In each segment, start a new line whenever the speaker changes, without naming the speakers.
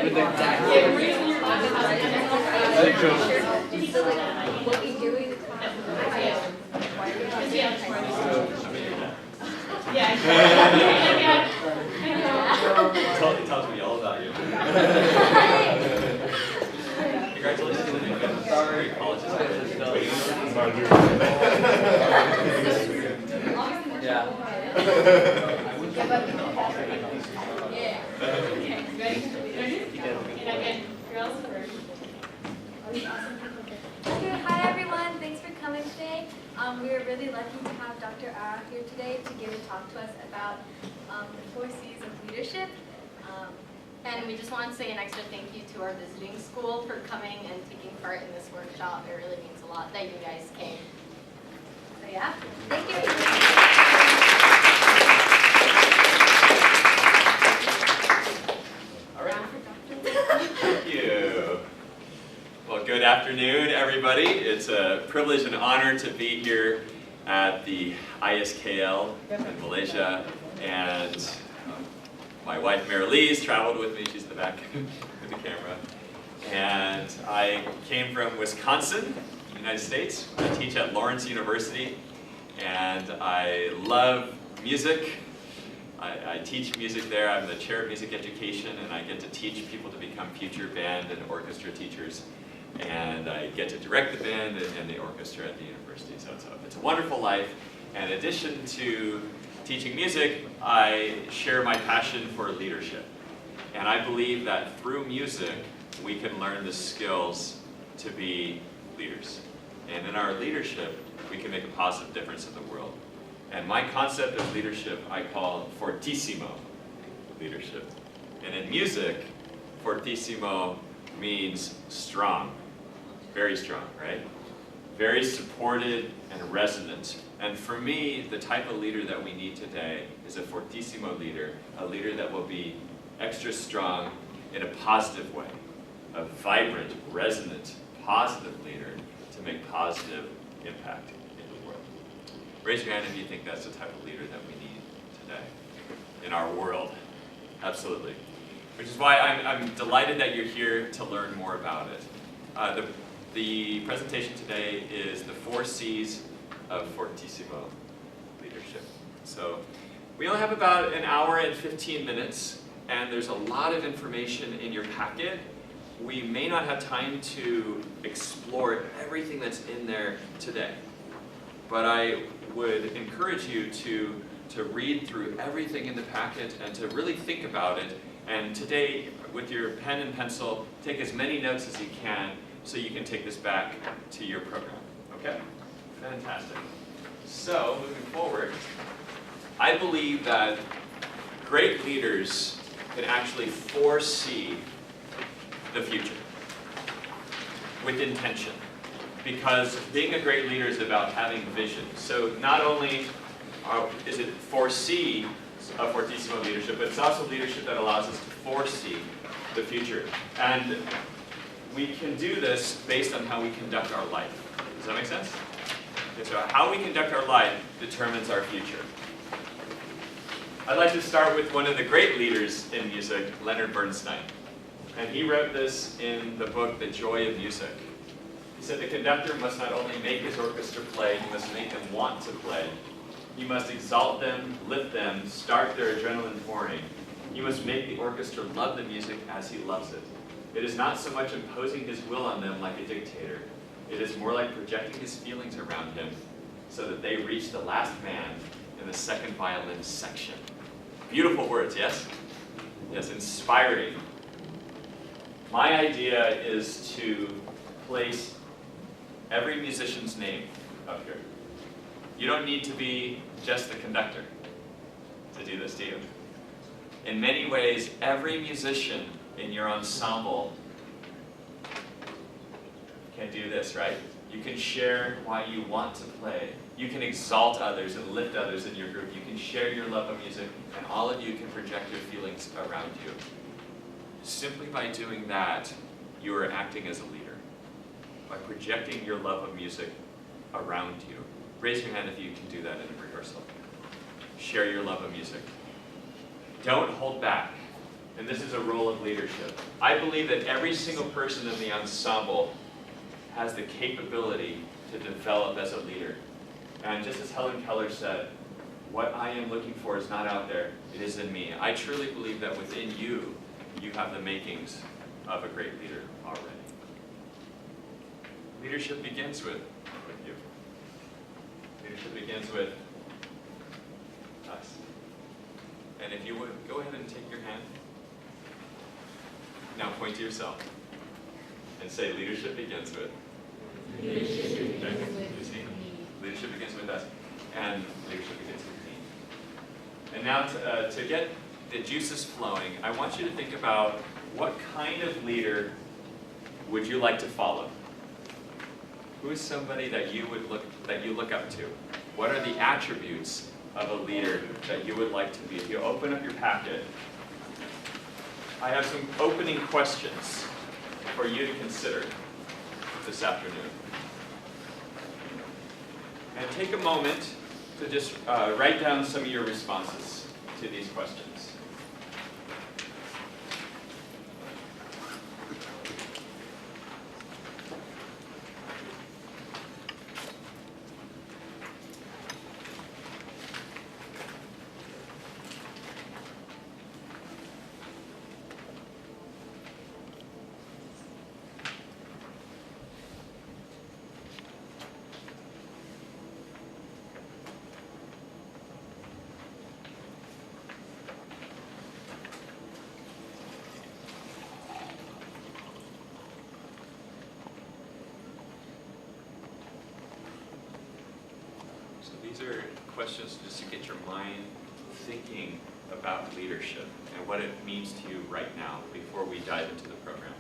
It tells me all about you. Congratulations. Sorry, college is yeah.
Okay, ready? And again, girls first.
Okay, hi everyone. Thanks for coming today. We are really lucky to have Dr. Arau here today to give a talk to us about the 4 C's of leadership.
And we just want to say an extra thank you to our visiting school for coming and taking part in this workshop. It really means a lot that you guys came. So yeah, thank you.
All right. Thank you. Well, good afternoon, everybody. It's a privilege and honor to be here at the ISKL in Malaysia. And my wife, Marilise, traveled with me. She's in the back with the camera. And I came from Wisconsin, United States. I teach at Lawrence University. And I love music. I teach music there. I'm the chair of music education, and I get to teach people to become future band and orchestra teachers. And I get to direct the band and the orchestra at the university. So it's a wonderful life. And in addition to teaching music, I share my passion for leadership. And I believe that through music, we can learn the skills to be leaders. And in our leadership, we can make a positive difference in the world. And my concept of leadership, I call Fortissimo leadership. And in music, Fortissimo means strong, very strong, right? Very supported and resonant. And for me, the type of leader that we need today is a Fortissimo leader, a leader that will be extra strong in a positive way, a vibrant, resonant, positive leader to make positive impact in the world. Raise your hand if you think that's the type of leader that we need today in our world. Absolutely. Which is why I'm delighted that you're here to learn more about it. The presentation today is the 4 C's of Fortissimo leadership. So we only have about an hour and 15 minutes, and there's a lot of information in your packet. We may not have time to explore everything that's in there today, but I would encourage you to read through everything in the packet and to really think about it. And today, with your pen and pencil, take as many notes as you can so you can take this back to your program. Okay? Fantastic. So, moving forward, I believe that great leaders can actually foresee the future with intention. Because being a great leader is about having vision. So not only is it foresee a Fortissimo leadership, but it's also leadership that allows us to foresee the future. And we can do this based on how we conduct our life. Does that make sense? Okay, so how we conduct our life determines our future. I'd like to start with one of the great leaders in music, Leonard Bernstein. And he wrote this in the book, The Joy of Music. He said the conductor must not only make his orchestra play, he must make them want to play. He must exalt them, lift them, start their adrenaline pouring. He must make the orchestra love the music as he loves it. It is not so much imposing his will on them like a dictator. It is more like projecting his feelings around him so that they reach the last man in the second violin section. Beautiful words, yes? Yes, inspiring. My idea is to place every musician's name up here. You don't need to be just the conductor to do this, do you? In many ways, every musician in your ensemble can do this, right? You can share why you want to play. You can exalt others and lift others in your group. You can share your love of music, and all of you can project your feelings around you. Simply by doing that, you are acting as a leader. By projecting your love of music around you. Raise your hand if you can do that in a rehearsal. Share your love of music. Don't hold back. and this is a role of leadership. I believe that every single person in the ensemble has the capability to develop as a leader. And just as Helen Keller said, what I am looking for is not out there, it is in me. I truly believe that within you, you have the makings of a great leader already. Leadership begins with you. Leadership begins with us. And if you would, go ahead and take your hand. Now point to yourself and say, leadership begins with.
Leadership begins with
Leadership begins with us. And leadership begins with me. And now to get the juices flowing, I want you to think about what kind of leader would you like to follow? Who is somebody that you look up to? What are the attributes of a leader that you would like to be? If you open up your packet, I have some opening questions for you to consider this afternoon. And take a moment to just write down some of your responses to these questions. These are questions just to get your mind thinking about leadership and what it means to you right now before we dive into the program.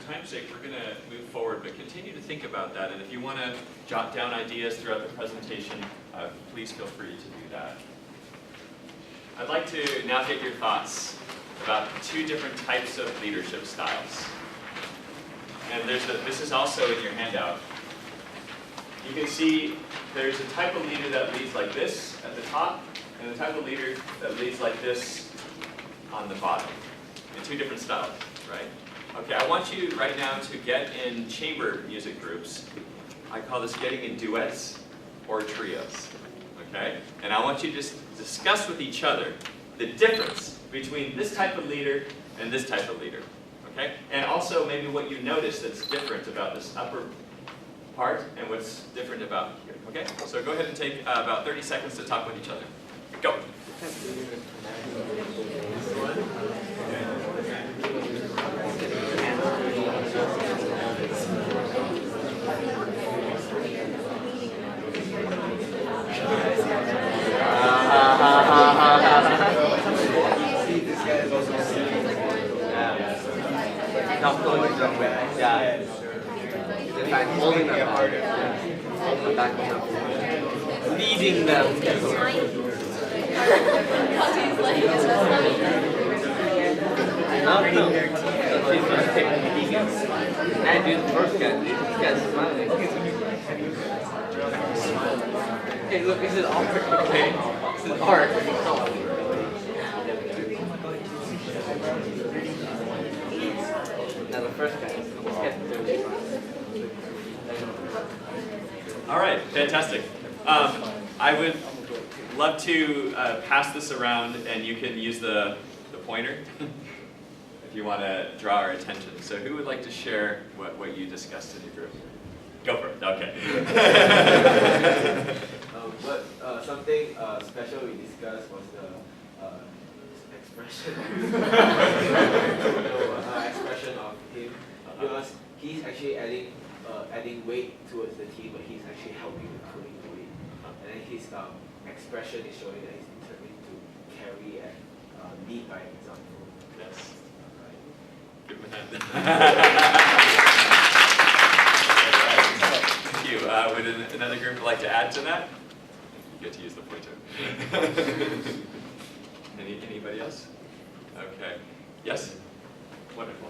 Time's sake, we're going to move forward, but continue to think about that. And if you want to jot down ideas throughout the presentation, please feel free to do that. I'd like to now get your thoughts about two different types of leadership styles. And this is also in your handout. You can see there's a type of leader that leads like this at the top, and a type of leader that leads like this on the bottom. In two different styles, right? Okay, I want you right now to get in chamber music groups. I call this getting in duets or trios, okay? And I want you to just discuss with each other the difference between this type of leader and this type of leader, okay? And also maybe what you notice that's different about this upper part and what's different about here, okay? So go ahead and take about 30 seconds to talk with each other. Go.
Holding them harder. Leading them. No. And do the first guy. This guy's smiling. Hey, look, this is art. Okay, this is art. Now the first guy.
All right, fantastic. I would love to pass this around, and you can use the pointer if you want to draw our attention. So who would like to share what you discussed in your group? Go for it. Okay.
Something special we discussed was the expression. Expression of him, because he's actually adding weight towards the team, but he's actually helping the pulling the weight. And then his expression is showing that he's determined to carry and lead by example.
Yes. Give him a hand. Thank you. Would another group like to add to that? You get to use the pointer. Anybody else? Okay. Yes? Wonderful.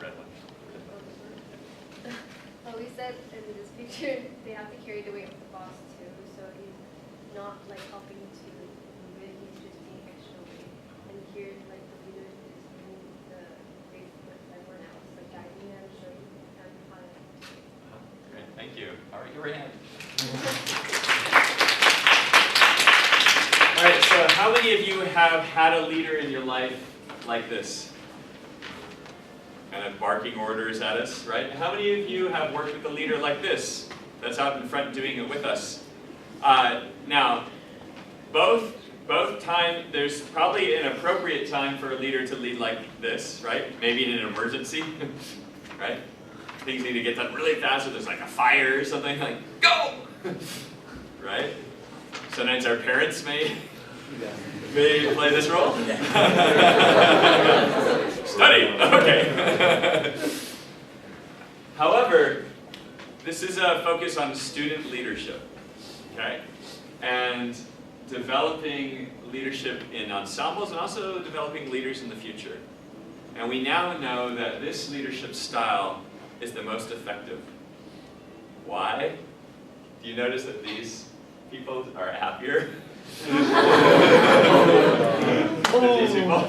Red one.
Well, we said in this picture they have to carry the weight of the boss too, so he's not like helping to move it, he's just being extra weight. And here, like the leader is moving the weight with everyone else, like guiding them, showing them how to.
Great, thank you. All right, your hand. All right, so how many of you have had a leader in your life like this? Kind of barking orders at us, right? How many of you have worked with a leader like this, that's out in front doing it with us? Now, both time, there's probably an appropriate time for a leader to lead like this, right? Maybe in an emergency, right? Things need to get done really fast, or there's like a fire or something, like, go! Right? Sometimes our parents may play this role. Study, okay. However, this is a focus on student leadership, okay? And developing leadership in ensembles and also developing leaders in the future. And we now know that this leadership style is the most effective. Why? Do you notice that these people are happier than these people?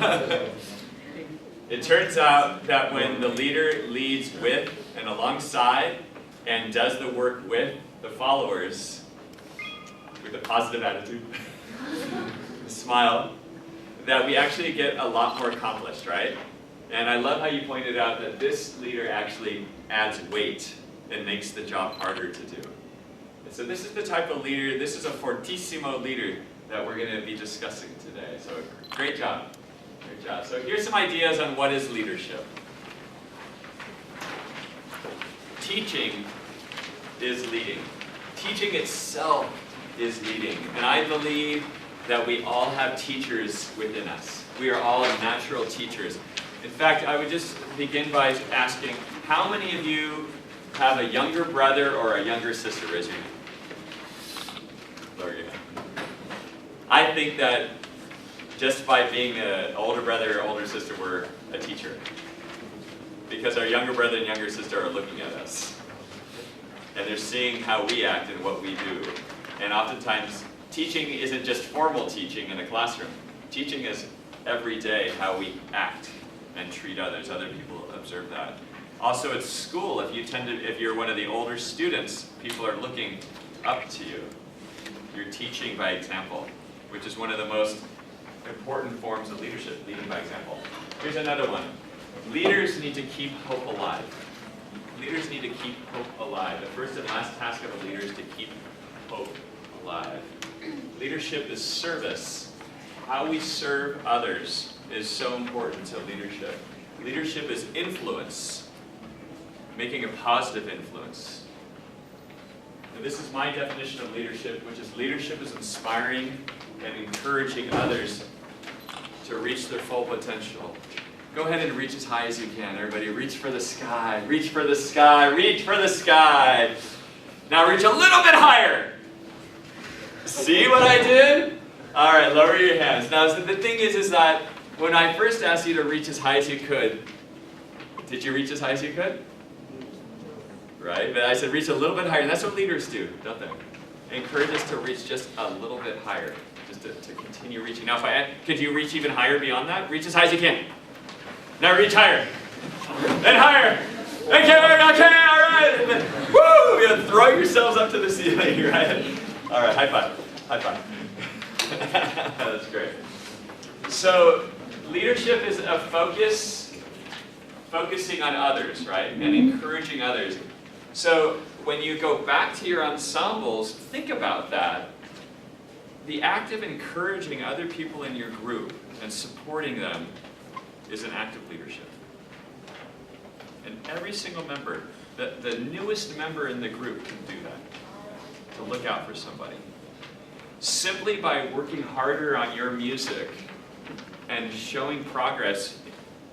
It turns out that when the leader leads with and alongside and does the work with the followers with a positive attitude, a smile, that we actually get a lot more accomplished, right? And I love how you pointed out that this leader actually adds weight and makes the job harder to do. And so this is the type of leader, this is a Fortissimo leader that we're going to be discussing today. So great job. Great job. So here's some ideas on what is leadership. Teaching is leading. Teaching itself is leading. And I believe that we all have teachers within us. We are all natural teachers. In fact, I would just begin by asking, how many of you have a younger brother or a younger sister? Raise your hand. Lower your hand. I think that just by being an older brother or older sister, we're a teacher. Because our younger brother and younger sister are looking at us. And they're seeing how we act and what we do. And oftentimes, teaching isn't just formal teaching in a classroom. Teaching is every day how we act and treat others. Other people observe that. Also at school, if you're one of the older students, people are looking up to you. You're teaching by example, which is one of the most important forms of leadership, leading by example. Here's another one. Leaders need to keep hope alive. Leaders need to keep hope alive. The first and last task of a leader is to keep hope alive. Leadership is service. How we serve others is so important to leadership. Leadership is influence, making a positive influence. And this is my definition of leadership, which is leadership is inspiring and encouraging others to reach their full potential. Go ahead and reach as high as you can. Everybody, reach for the sky, reach for the sky, reach for the sky. Now reach a little bit higher. See what I did? All right, lower your hands. Now, so the thing is that when I first asked you to reach as high as you could, did you reach as high as you could? Right? But I said reach a little bit higher, and that's what leaders do, don't they? Encourage us to reach just a little bit higher, just to continue reaching. Now, could you reach even higher beyond that? Reach as high as you can. Now reach higher. Then higher. Okay, all right. And then, woo! You gotta throw yourselves up to the ceiling, right? All right, high five. High five. That's great. So, leadership is a focusing on others, right? And encouraging others. So, when you go back to your ensembles, think about that. The act of encouraging other people in your group and supporting them is an act of leadership. And every single member, the newest member in the group can do that, to look out for somebody. Simply by working harder on your music and showing progress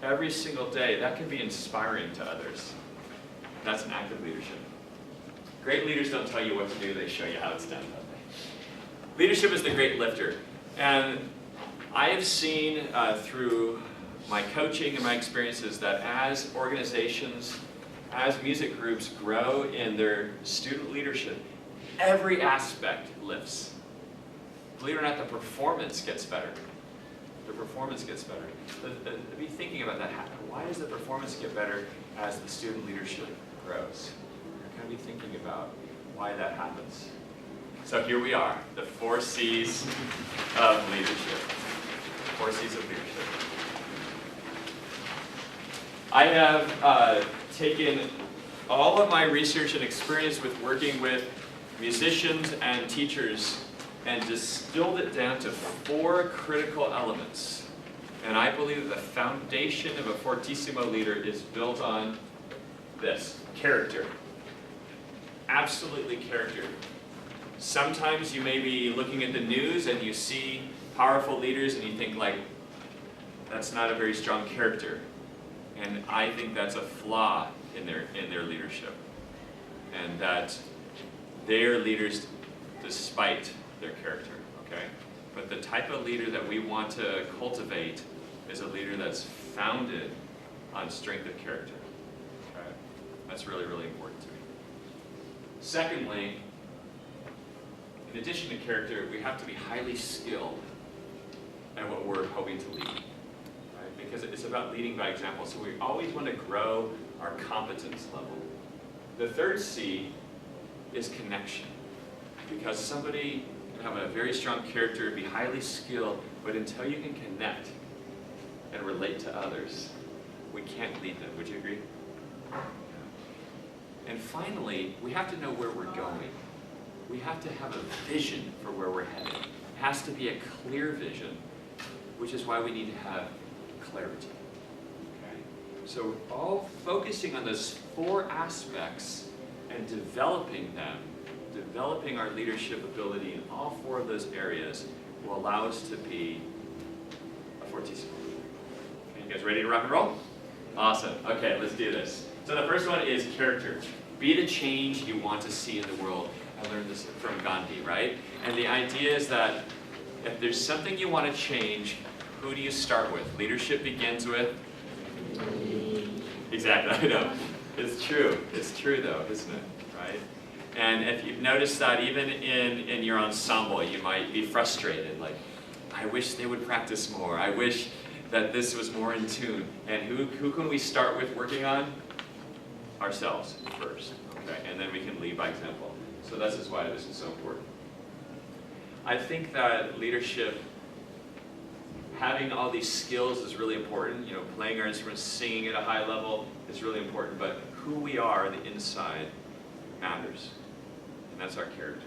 every single day, that can be inspiring to others. That's an act of leadership. Great leaders don't tell you what to do, they show you how it's done, don't they? Leadership is the great lifter. And I have seen through my coaching and my experiences that as organizations, as music groups grow in their student leadership, every aspect lifts. Believe it or not, the performance gets better. The performance gets better. Be thinking about that. Why does the performance get better as the student leadership grows? You're kind of be thinking about why that happens. So here we are, the 4 C's of leadership. 4 C's of leadership. I have taken all of my research and experience with working with musicians and teachers and distilled it down to 4 critical elements. And I believe that the foundation of a Fortissimo leader is built on this: character. Absolutely character. Sometimes you may be looking at the news and you see powerful leaders and you think like, that's not a very strong character. And I think that's a flaw in their leadership. And that they are leaders despite their character, okay? But the type of leader that we want to cultivate is a leader that's founded on strength of character, okay? That's really, really important to me. Secondly, in addition to character, we have to be highly skilled at what we're hoping to lead, right? Because it's about leading by example. So we always want to grow our competence level. The third C is connection. Because somebody can have a very strong character, be highly skilled, but until you can connect and relate to others, we can't lead them. Would you agree? And finally, we have to know where we're going. We have to have a vision for where we're headed. It has to be a clear vision, which is why we need to have clarity. Okay? So all focusing on those 4 aspects and developing them, developing our leadership ability in all 4 of those areas will allow us to be a Fortissimo. Okay, you guys ready to rock and roll? Awesome. Okay, let's do this. So the first one is character. Be the change you want to see in the world. I learned this from Gandhi, right? And the idea is that if there's something you want to change, who do you start with? Leadership begins with? Exactly, I know. It's true. It's true though, isn't it? Right? And if you've noticed that even in your ensemble, you might be frustrated. Like, I wish they would practice more. I wish that this was more in tune. And who can we start with working on? Ourselves first. Okay? And then we can lead by example. So this is why this is so important. I think that leadership, having all these skills is really important. You know, playing our instruments, singing at a high level is really important. But who we are on the inside matters. And that's our character.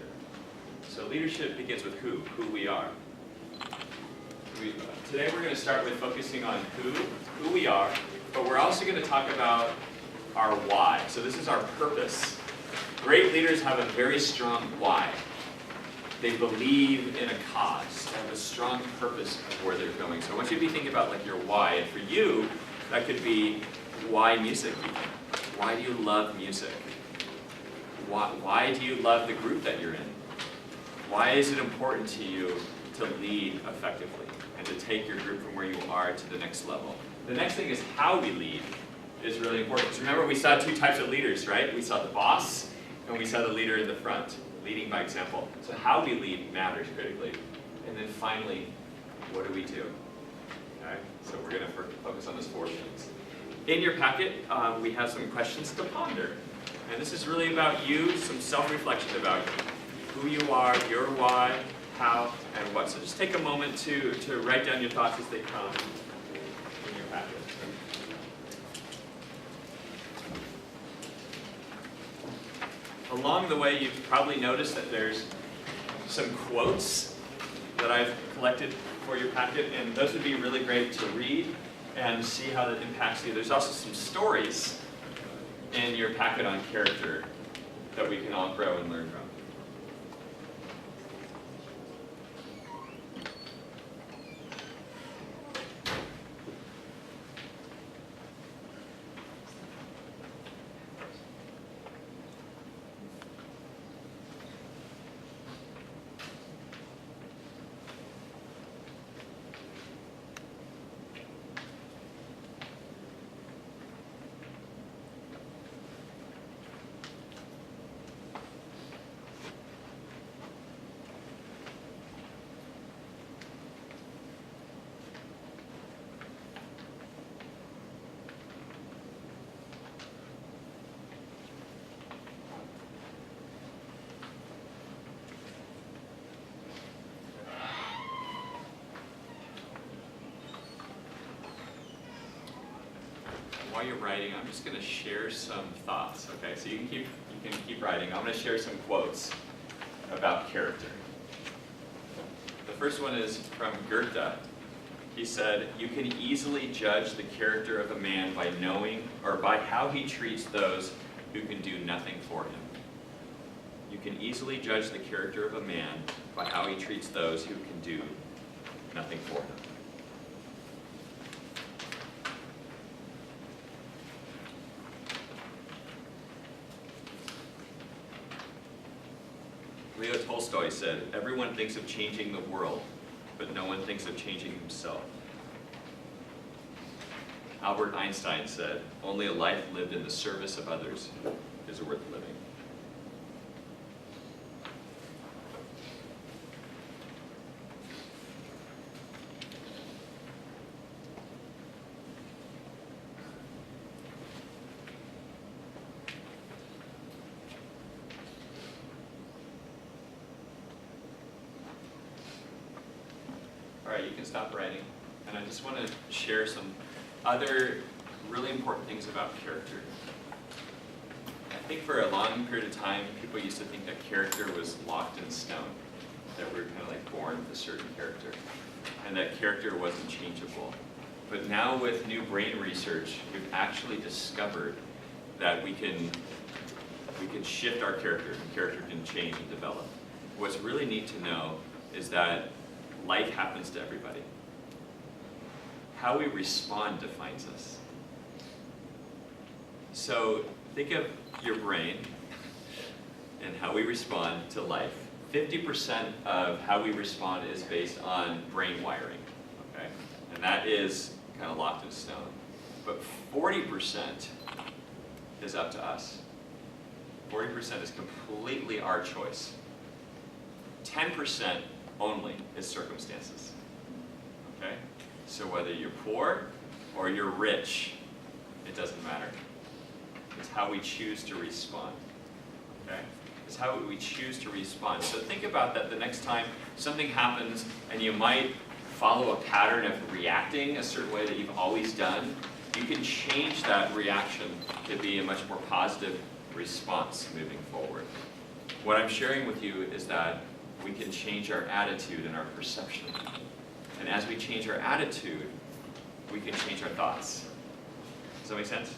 So leadership begins with who we are. Today we're going to start with focusing on who we are, but we're also going to talk about our why. So this is our purpose. Great leaders have a very strong why. They believe in a cause. They have a strong purpose of where they're going. So I want you to be thinking about like your why. And for you, that could be why music. Why do you love music? Why do you love the group that you're in? Why is it important to you to lead effectively and to take your group from where you are to the next level? The next thing is how we lead is really important. So remember, we saw 2 types of leaders, right? We saw the boss and we saw the leader in the front, leading by example. So how we lead matters critically. And then finally, what do we do? Okay? So we're going to focus on those 4 things. In your packet, we have some questions to ponder. And this is really about you, some self-reflection about who you are, your why, how, and what. So just take a moment to write down your thoughts as they come in your packet. Along the way, you've probably noticed that there's some quotes that I've collected for your packet, and those would be really great to read and see how that impacts you. There's also some stories in your packet on character that we can all grow and learn from. while you're writing, I'm just going to share some thoughts, okay? So you can keep writing. I'm going to share some quotes about character. The first one is from Goethe. He said, "You can easily judge the character of a man by knowing or by how he treats those who can do nothing for him." You can easily judge the character of a man by how he treats those who can do nothing for him. Leo Tolstoy said, "Everyone thinks of changing the world, but no one thinks of changing himself." Albert Einstein said, "Only a life lived in the service of others is worth living." All right, you can stop writing. And I just want to share some other really important things about character. I think for a long period of time, people used to think that character was locked in stone, that we were kind of like born with a certain character, and that character wasn't changeable. But now with new brain research, we've actually discovered that we can shift our character, and character can change and develop. What's really neat to know is that life happens to everybody. How we respond defines us. So think of your brain and how we respond to life. 50% of how we respond is based on brain wiring, okay? And that is kind of locked in stone. But 40% is up to us. 40% is completely our choice. 10% only is circumstances, okay? So whether you're poor or you're rich, it doesn't matter. It's how we choose to respond, okay? It's how we choose to respond. So think about that the next time something happens and you might follow a pattern of reacting a certain way that you've always done. You can change that reaction to be a much more positive response moving forward. What I'm sharing with you is that we can change our attitude and our perception. And as we change our attitude, we can change our thoughts. Does that make sense?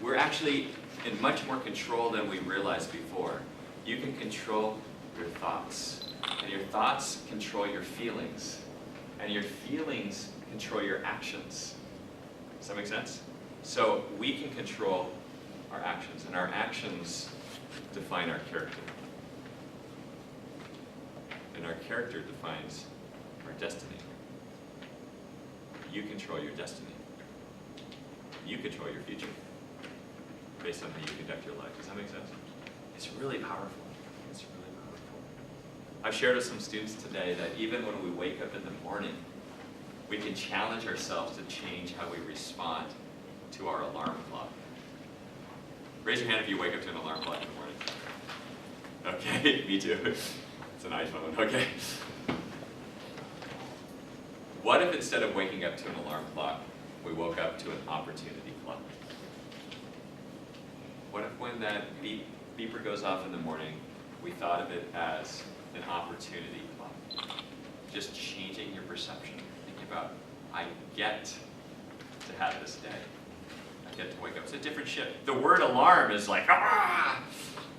We're actually in much more control than we realized before. You can control your thoughts, and your thoughts control your feelings, and your feelings control your actions. Does that make sense? So we can control our actions, and our actions define our character. And our character defines our destiny. You control your destiny. You control your future based on how you conduct your life. Does that make sense? It's really powerful. It's really powerful. I've shared with some students today that even when we wake up in the morning, we can challenge ourselves to change how we respond to our alarm clock. Raise your hand if you wake up to an alarm clock in the morning. Okay, me too. It's an iPhone, okay. What if instead of waking up to an alarm clock, we woke up to an opportunity clock? What if when that beeper goes off in the morning, we thought of it as an opportunity clock? Just changing your perception. Thinking about, I get to have this day. I get to wake up. It's a different shift. The word alarm is like, ah!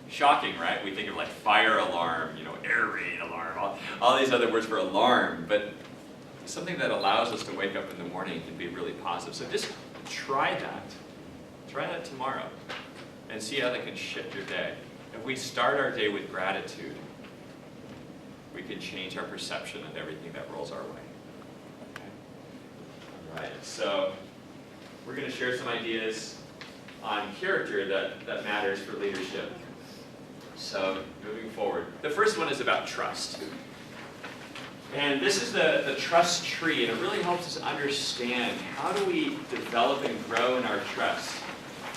Shocking, right? We think of like fire alarm, air raid alarm, all these other words for alarm, but something that allows us to wake up in the morning can be really positive. So just try that. Try that tomorrow and see how that can shift your day. If we start our day with gratitude, we can change our perception of everything that rolls our way. Okay? All right, so we're going to share some ideas on character that matters for leadership. So moving forward, the first one is about trust. And this is the trust tree, and it really helps us understand how do we develop and grow in our trust.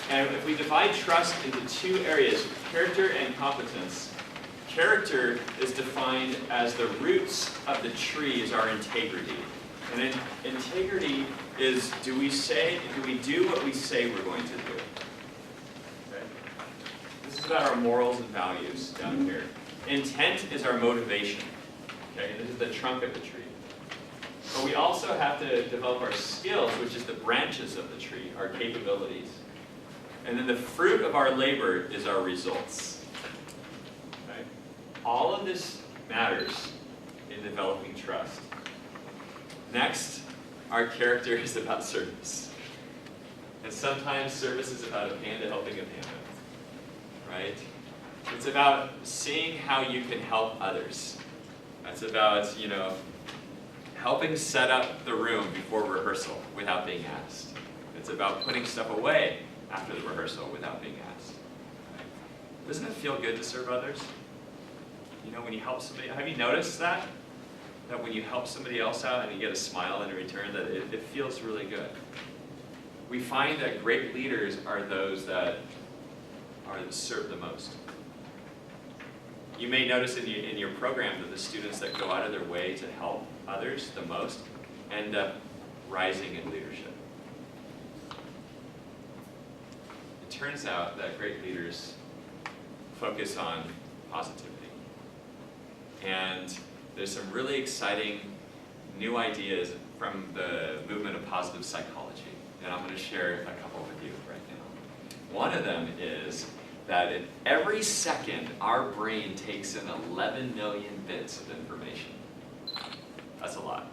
And if we divide trust into two areas, character and competence, character is defined as the roots of the tree is our integrity. And integrity is do we do what we say we're going to do? Okay. This is about our morals and values down here. Intent is our motivation. Okay, this is the trunk of the tree. But we also have to develop our skills, which is the branches of the tree, our capabilities. And then the fruit of our labor is our results. Okay? All of this matters in developing trust. Next, our character is about service. And sometimes service is about a panda helping a panda. Right? It's about seeing how you can help others. It's about, helping set up the room before rehearsal without being asked. It's about putting stuff away after the rehearsal without being asked. Right? Doesn't it feel good to serve others? When you help somebody, have you noticed that? That when you help somebody else out and you get a smile in return, that it feels really good. We find that great leaders are those that serve the most. You may notice in your program that the students that go out of their way to help others the most end up rising in leadership. It turns out that great leaders focus on positivity. And there's some really exciting new ideas from the movement of positive psychology. And I'm going to share a couple with you right now. One of them is that in every second, our brain takes in 11 million bits of information. That's a lot.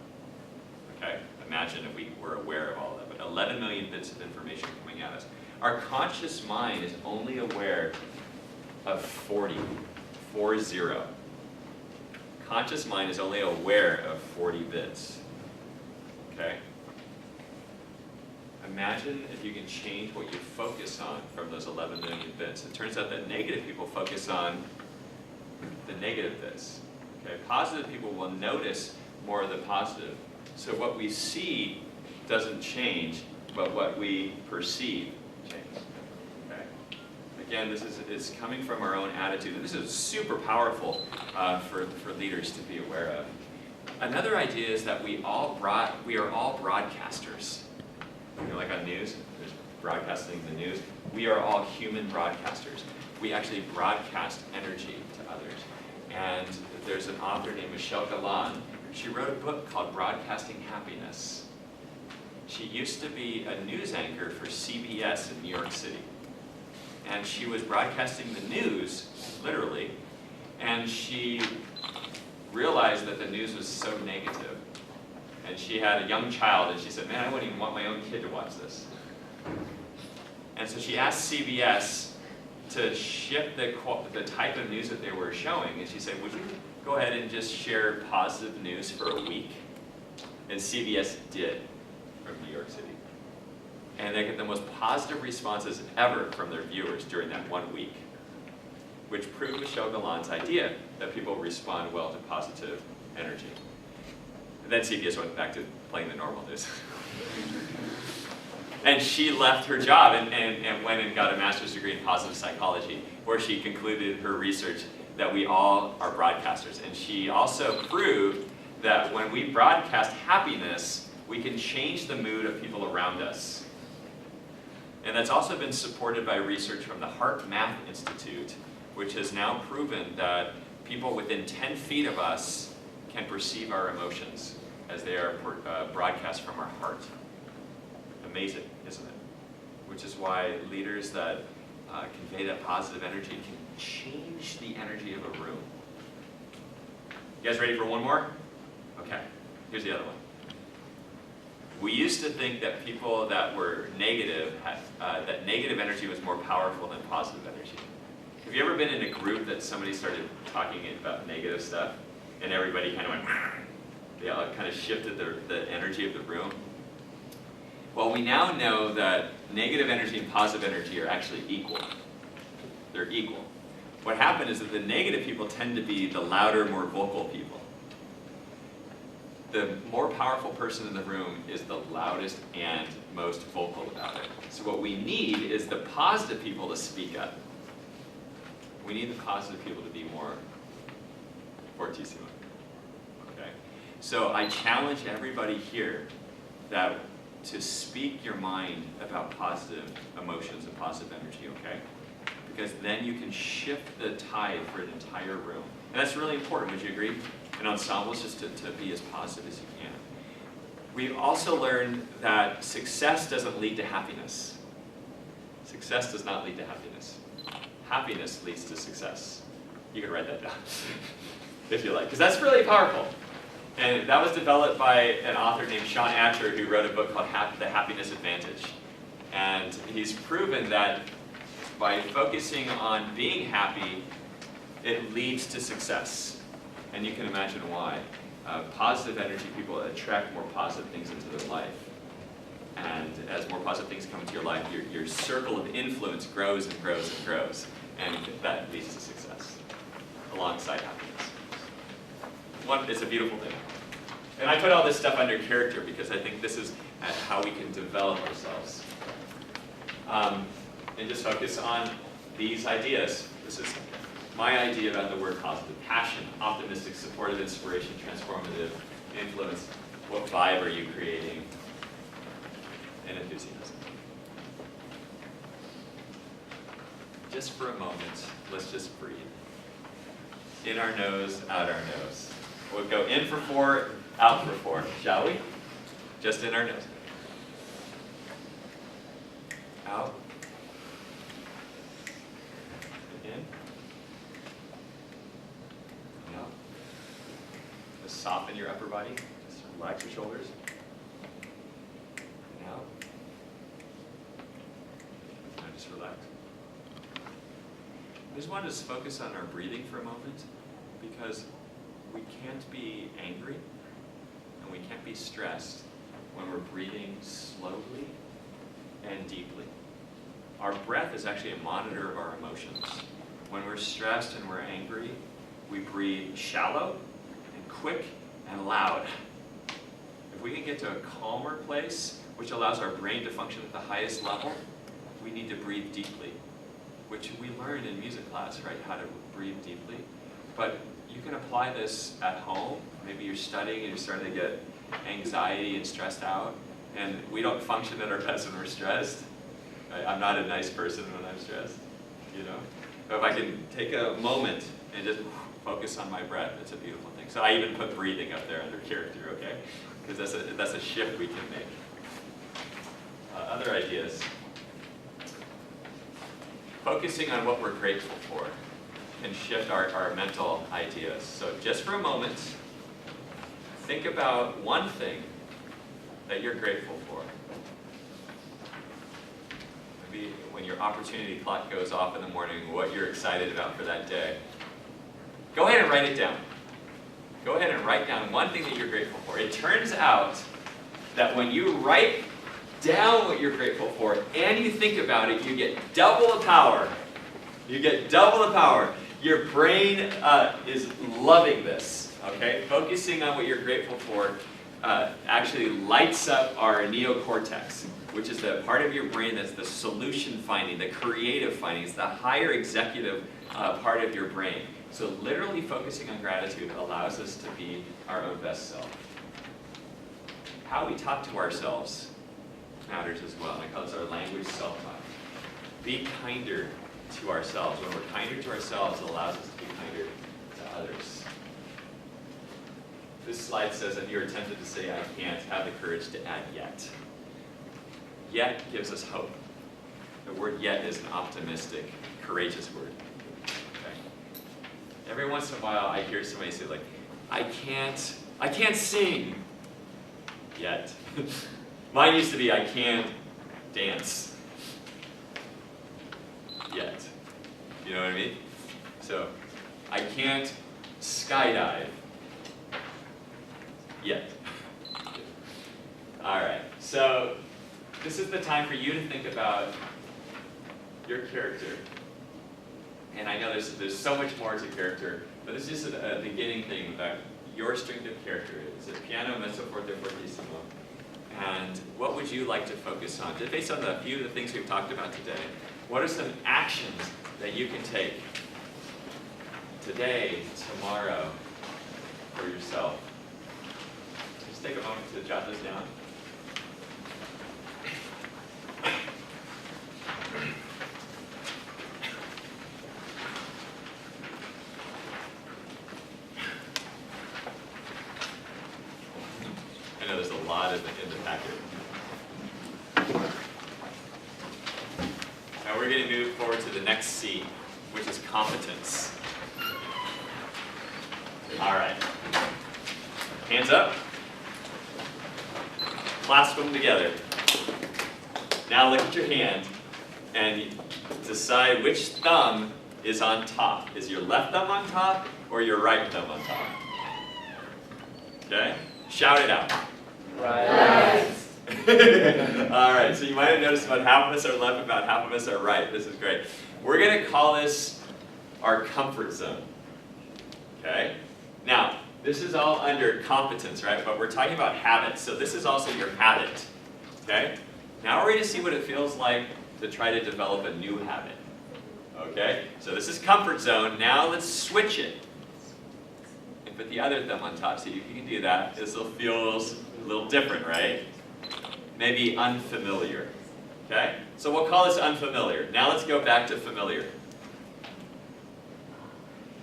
Okay? Imagine if we were aware of all of that. But 11 million bits of information coming at us. Our conscious mind is only aware of 40. Conscious mind is only aware of 40 bits. Okay? Imagine if you can change what you focus on from those 11 million bits. It turns out that negative people focus on the negative bits. Okay? Positive people will notice more of the positive. So what we see doesn't change, but what we perceive changes. Okay? Again, this is coming from our own attitude. And this is super powerful for leaders to be aware of. Another idea is that we are all broadcasters. Like on news, there's broadcasting the news. We are all human broadcasters. We actually broadcast energy to others. And there's an author named Michelle Galan. She wrote a book called Broadcasting Happiness. She used to be a news anchor for CBS in New York City. And she was broadcasting the news, literally, and she realized that the news was so negative. And she had a young child, and she said, man, I wouldn't even want my own kid to watch this. And so she asked CBS to shift the type of news that they were showing, and she said, would you go ahead and just share positive news for a week? And CBS did, from New York City. And they get the most positive responses ever from their viewers during that 1 week, which proved Michelle Galan's idea that people respond well to positive energy. And then CBS went back to playing the normal news. And she left her job and went and got a master's degree in positive psychology, where she concluded her research that we all are broadcasters. And she also proved that when we broadcast happiness, we can change the mood of people around us. And that's also been supported by research from the Heart Math Institute, which has now proven that people within 10 feet of us can perceive our emotions as they are broadcast from our heart. Amazing, isn't it? Which is why leaders that convey that positive energy can change the energy of a room. You guys ready for one more? Okay, here's the other one. We used to think that people that were negative, that negative energy was more powerful than positive energy. Have you ever been in a group that somebody started talking about negative stuff, and everybody kind of went, they all kind of shifted the energy of the room? Well, we now know that negative energy and positive energy are actually equal. They're equal. What happened is that the negative people tend to be the louder, more vocal people. The more powerful person in the room is the loudest and most vocal about it. So what we need is the positive people to speak up. We need the positive people to be more Fortissimo. Okay? So I challenge everybody here to speak your mind about positive emotions and positive energy, okay? Because then you can shift the tide for an entire room. And that's really important, would you agree? In ensembles, just to be as positive as you can. We also learned that success doesn't lead to happiness. Success does not lead to happiness. Happiness leads to success. You can write that down if you like, because that's really powerful. And that was developed by an author named Sean Atcher, who wrote a book called The Happiness Advantage. And he's proven that by focusing on being happy, it leads to success. And you can imagine why. Positive energy people attract more positive things into their life. And as more positive things come into your life, your circle of influence grows and grows and grows. And that leads to success, alongside happiness. It's a beautiful thing. And I put all this stuff under character because I think this is how we can develop ourselves. And just focus on these ideas. This is my idea about the word positive. Passion, optimistic, supportive, inspiration, transformative, influence. What vibe are you creating? And enthusiasm. Just for a moment, let's just breathe. In our nose, out our nose. We'll go in for 4, out for 4, shall we? Just in our nose. Out. In. Out. Just soften your upper body. Just relax your shoulders. And out. Now just relax. I just want to just focus on our breathing for a moment, because we can't be angry and we can't be stressed when we're breathing slowly and deeply. Our breath is actually a monitor of our emotions. When we're stressed and we're angry, we breathe shallow and quick and loud. If we can get to a calmer place, which allows our brain to function at the highest level, we need to breathe deeply, which we learned in music class, right? How to breathe deeply. But you can apply this at home. Maybe you're studying and you're starting to get anxiety and stressed out, and we don't function at our best when we're stressed. I'm not a nice person when I'm stressed, you know? But if I can take a moment and just focus on my breath, it's a beautiful thing. So I even put breathing up there under character, okay? Because that's a shift we can make. Other ideas. Focusing on what we're grateful for can shift our mental ideas. So just for a moment, think about one thing that you're grateful for. Maybe when your opportunity clock goes off in the morning, what you're excited about for that day. Go ahead and write it down. Go ahead and write down one thing that you're grateful for. It turns out that when you write down what you're grateful for and you think about it, you get double the power. You get double the power. Your brain is loving this, okay? Focusing on what you're grateful for actually lights up our neocortex, which is the part of your brain that's the solution finding, the creative finding. It's the higher executive part of your brain. So literally focusing on gratitude allows us to be our own best self. How we talk to ourselves matters as well. And I call this our language self-talk. Be kinder to ourselves. When we're kinder to ourselves, it allows us to be kinder to others. This slide says that you're tempted to say, I can't, have the courage to add yet. Yet gives us hope. The word yet is an optimistic, courageous word. Okay. Every once in a while, I hear somebody say, like, I can't sing yet. Mine used to be, I can't dance yet. You know what I mean? So, I can't skydive yet. All right, so this is the time for you to think about your character. And I know there's so much more to character, but this is just a beginning thing about your strength of character. It's a piano, mezzo, forte, fortissimo. And what would you like to focus on? Just based on a few of the things we've talked about today, what are some actions that you can take today, tomorrow, for yourself? Just take a moment to jot this down. we're going to move forward to the next C, which is competence. All right. Hands up. Clasp them together. Now look at your hand and decide which thumb is on top. Is your left thumb on top or your right thumb on top? Okay? Shout it out.
Right.
All right, so you might have noticed about half of us are left, about half of us are right. This is great. We're going to call this our comfort zone. Okay? Now, this is all under competence, right? But we're talking about habits, so this is also your habit. Okay? Now we're going to see what it feels like to try to develop a new habit. Okay? So this is comfort zone. Now let's switch it. And put the other thumb on top, so you can do that. This feels a little different, right? Maybe unfamiliar. Okay? So we'll call this unfamiliar. Now let's go back to familiar.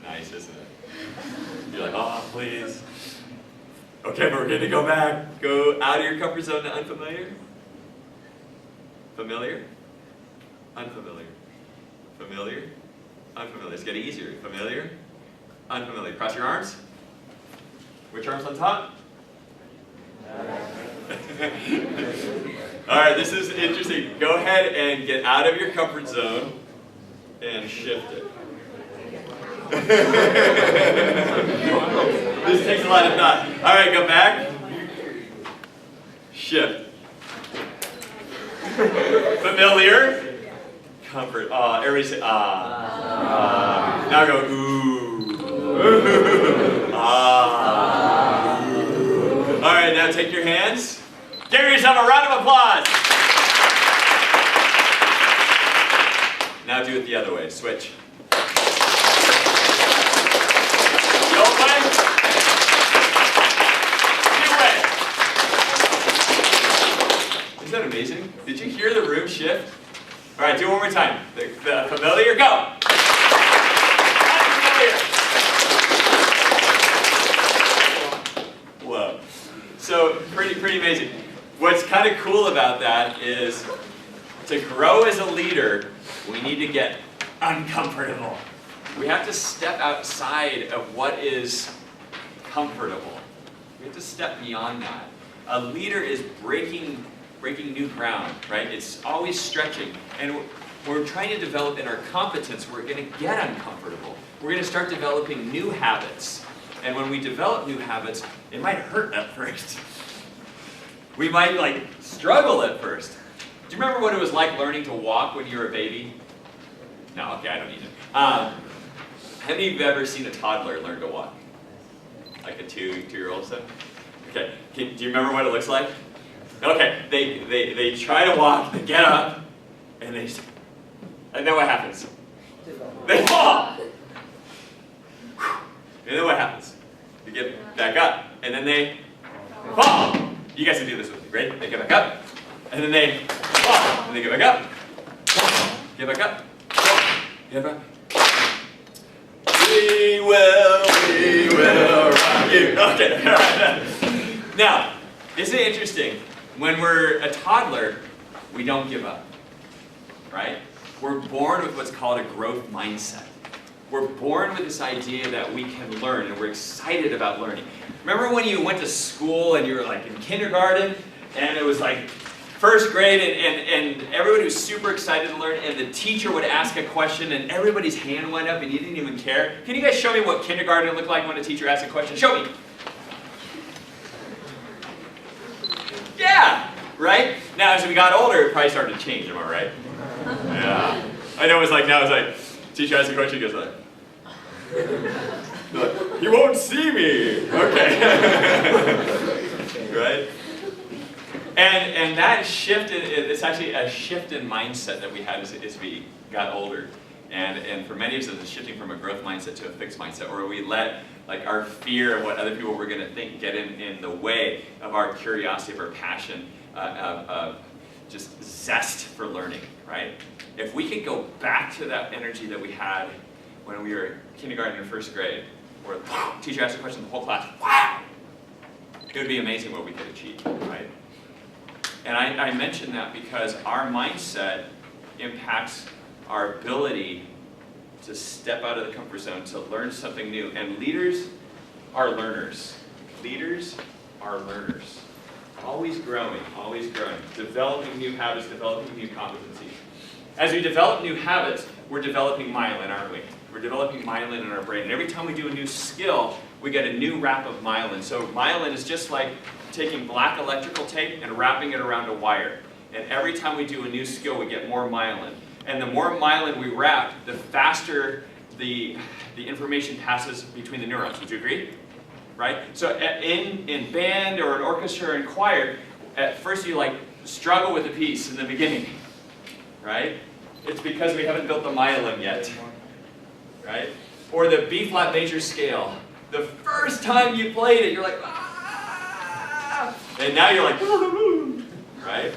Nice, isn't it? You're like, oh, please. Okay, but we're going to go back. Go out of your comfort zone to unfamiliar. Familiar. Unfamiliar. Familiar. Unfamiliar. It's getting easier. Familiar. Unfamiliar. Cross your arms. Which arm's on top? All right, this is interesting. Go ahead and get out of your comfort zone and shift it. This takes a lot of thought. All right, go back. Shift. Familiar. Comfort. Everybody say ah. Now go ooh. Ah. All right, now take your hands. Give yourself a round of applause. Now do it the other way. Switch. The old way. New way. Isn't that amazing? Did you hear the room shift? All right, do it one more time. The familiar, go. Whoa. So pretty amazing. What's kind of cool about that is to grow as a leader, we need to get uncomfortable. We have to step outside of what is comfortable. We have to step beyond that. A leader is breaking new ground, right? It's always stretching. And we're trying to develop in our competence, we're going to get uncomfortable. We're going to start developing new habits. And when we develop new habits, it might hurt at first. We might struggle at first. Do you remember what it was like learning to walk when you were a baby? No, okay, I don't need it. Have any of you ever seen a toddler learn to walk? Like a two-year-old or something? Okay, do you remember what it looks like? Okay, they try to walk, they get up, and then what happens? They fall! And then what happens? They get back up, and then they fall! You guys can do this with me, right? They get back up, and then they fall, and they get back up, get back up, get back up. We will rock you. Okay, all right. Now, isn't it interesting? When we're a toddler, we don't give up, right? We're born with what's called a growth mindset. We're born with this idea that we can learn, and we're excited about learning. Remember when you went to school and you were in kindergarten, and it was first grade, and everybody was super excited to learn, and the teacher would ask a question, and everybody's hand went up, and you didn't even care? Can you guys show me what kindergarten looked like when a teacher asked a question? Show me. Yeah, right? Now, as we got older, it probably started to change, am I right? Yeah. I know now it's teacher asks a question, he goes he won't see me. Okay. Right? And that shift, it's actually a shift in mindset that we had as we got older. And for many of us, it's shifting from a growth mindset to a fixed mindset, where we let our fear of what other people were going to think get in the way of our curiosity, of our passion, of just zest for learning, right? If we could go back to that energy that we had when we were kindergarten or first grade, where the teacher asked a question, the whole class, wow! It would be amazing what we could achieve, right? And I mention that because our mindset impacts our ability to step out of the comfort zone, to learn something new. And leaders are learners. Leaders are learners. Always growing, developing new habits, developing new competencies. As we develop new habits, we're developing myelin, aren't we? We're developing myelin in our brain. And every time we do a new skill, we get a new wrap of myelin. So myelin is just like taking black electrical tape and wrapping it around a wire. And every time we do a new skill, we get more myelin. And the more myelin we wrap, the faster the information passes between the neurons. Would you agree? Right? So in band or an orchestra or in choir, at first you like struggle with a piece in the beginning, right? It's because we haven't built the myelin yet, right? Or the B flat major scale. The first time you played it, you're like, ah! And now you're like, right?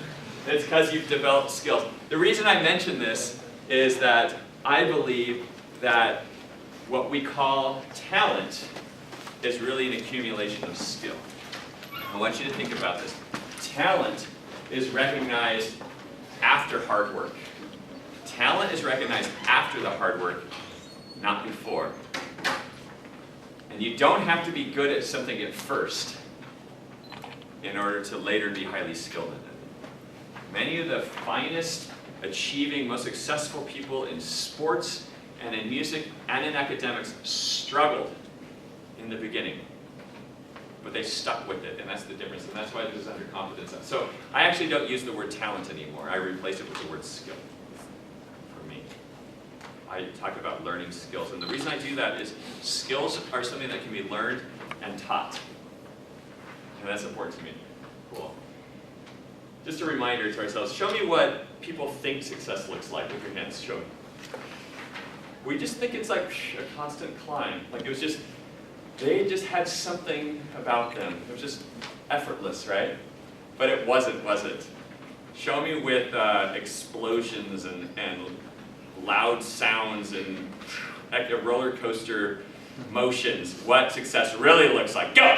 It's because you've developed skills. The reason I mention this is that I believe that what we call talent is really an accumulation of skill. I want you to think about this. Talent is recognized after hard work. Talent is recognized after the hard work, not before. And you don't have to be good at something at first in order to later be highly skilled in it. Many of the finest, achieving, most successful people in sports and in music and in academics struggled in the beginning, but they stuck with it, and that's the difference, and that's why this is under competence. So I actually don't use the word talent anymore. I replace it with the word skill for me. I talk about learning skills, and the reason I do that is skills are something that can be learned and taught, and that's important to me. Cool. Just a reminder to ourselves, show me what people think success looks like with your hands. Show me. We just think it's like a constant climb, like it was just, they just had something about them. It was just effortless, right? But it wasn't, was it? Show me with explosions and loud sounds and roller coaster motions what success really looks like. Go!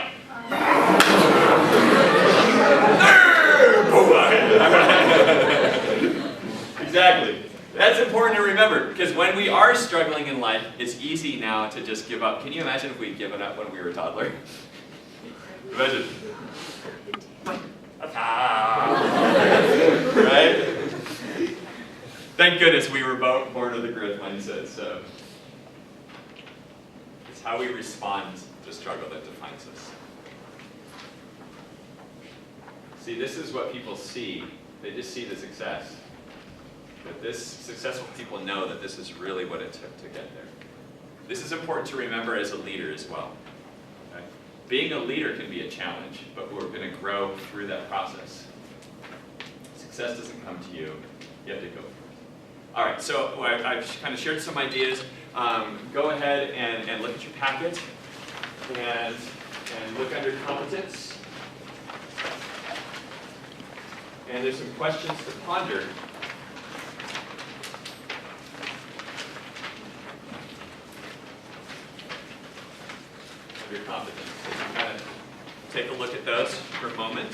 Exactly. That's important to remember, because when we are struggling in life, it's easy now to just give up. Can you imagine if we'd given up when we were a toddler? Imagine. Right? Thank goodness we were born with a growth mindset, so it's how we respond to struggle that defines us. See, this is what people see. They just see the success. But this successful people know that this is really what it took to get there. This is important to remember as a leader as well. Okay? Being a leader can be a challenge, but we're going to grow through that process. Success doesn't come to you. You have to go for it. All right, so I've kind of shared some ideas. Go ahead and look at your packet and look under competence. And there's some questions to ponder. Your competence. So you kind of take a look at those for a moment.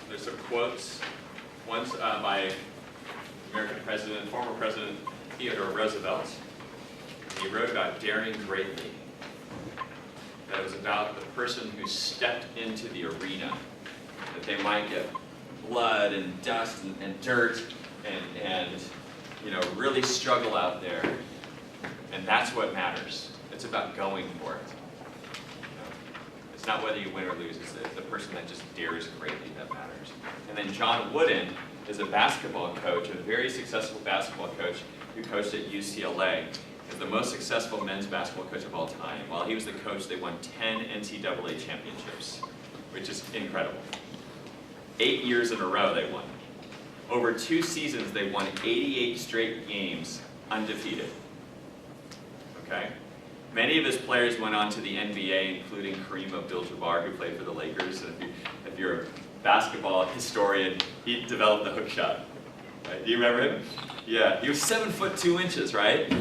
There's some quotes. One's by American president, former President Theodore Roosevelt. He wrote about daring greatly. That was about the person who stepped into the arena. That they might get blood and dust and dirt and you know, really struggle out there. And that's what matters. It's about going for it. You know, it's not whether you win or lose, it's the person that just dares greatly that matters. And then John Wooden is a basketball coach, a very successful basketball coach who coached at UCLA. He's the most successful men's basketball coach of all time. While he was the coach, they won 10 NCAA championships, which is incredible. 8 years in a row they won. Over 2 seasons, they won 88 straight games undefeated. Okay? Many of his players went on to the NBA, including Kareem Abdul-Jabbar, who played for the Lakers. And if you're a basketball historian, he developed the hook shot. Right? Do you remember him? Yeah, he was 7'2", right?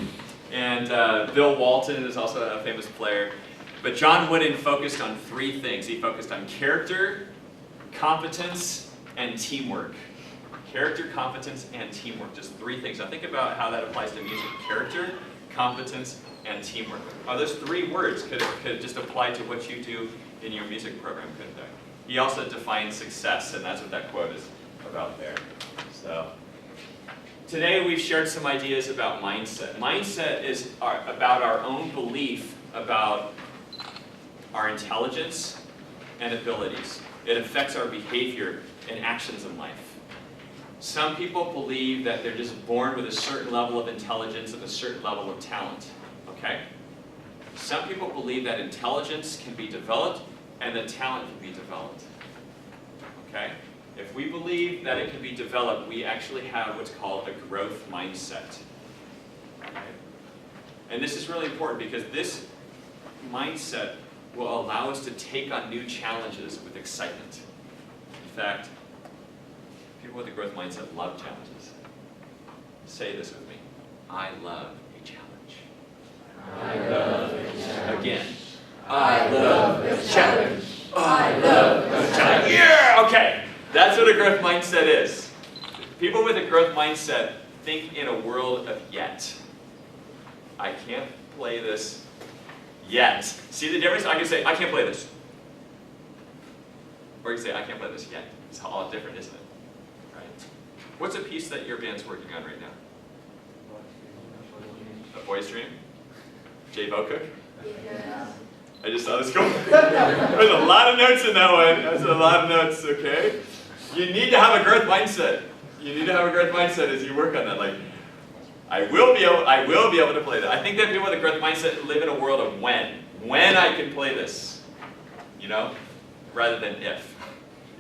And Bill Walton is also a famous player. But John Wooden focused on 3 things. He focused on character, competence, and teamwork. Character, competence, and teamwork. Just 3 things. Now think about how that applies to music. Character, competence, and teamwork. Oh, those 3 words could just apply to what you do in your music program, couldn't they? He also defined success, and that's what that quote is about there. So today we've shared some ideas about mindset. Mindset is about our own belief about our intelligence and abilities. It affects our behavior and actions in life. Some people believe that they're just born with a certain level of intelligence and a certain level of talent, okay? Some people believe that intelligence can be developed and that talent can be developed, okay? If we believe that it can be developed, we actually have what's called a growth mindset, okay? And this is really important because this mindset will allow us to take on new challenges with excitement. In fact, people with a growth mindset love challenges. Say this with me. I love a challenge.
I love a challenge.
Again.
I love a challenge. I love a challenge.
Yeah! Okay. That's what a growth mindset is. People with a growth mindset think in a world of yet. I can't play this yet. See the difference? I can say, I can't play this. Or you can say, I can't play this yet. It's all different, isn't it? Right? What's a piece that your band's working on right now? A voice dream? Jay Bocook?
Yeah.
I just saw this go. There's a lot of notes in that one. That's a lot of notes, okay? You need to have a growth mindset. You need to have a growth mindset as you work on that. Like, I will be able to play that. I think that people with a growth mindset live in a world of when. When I can play this. You know? Rather than if.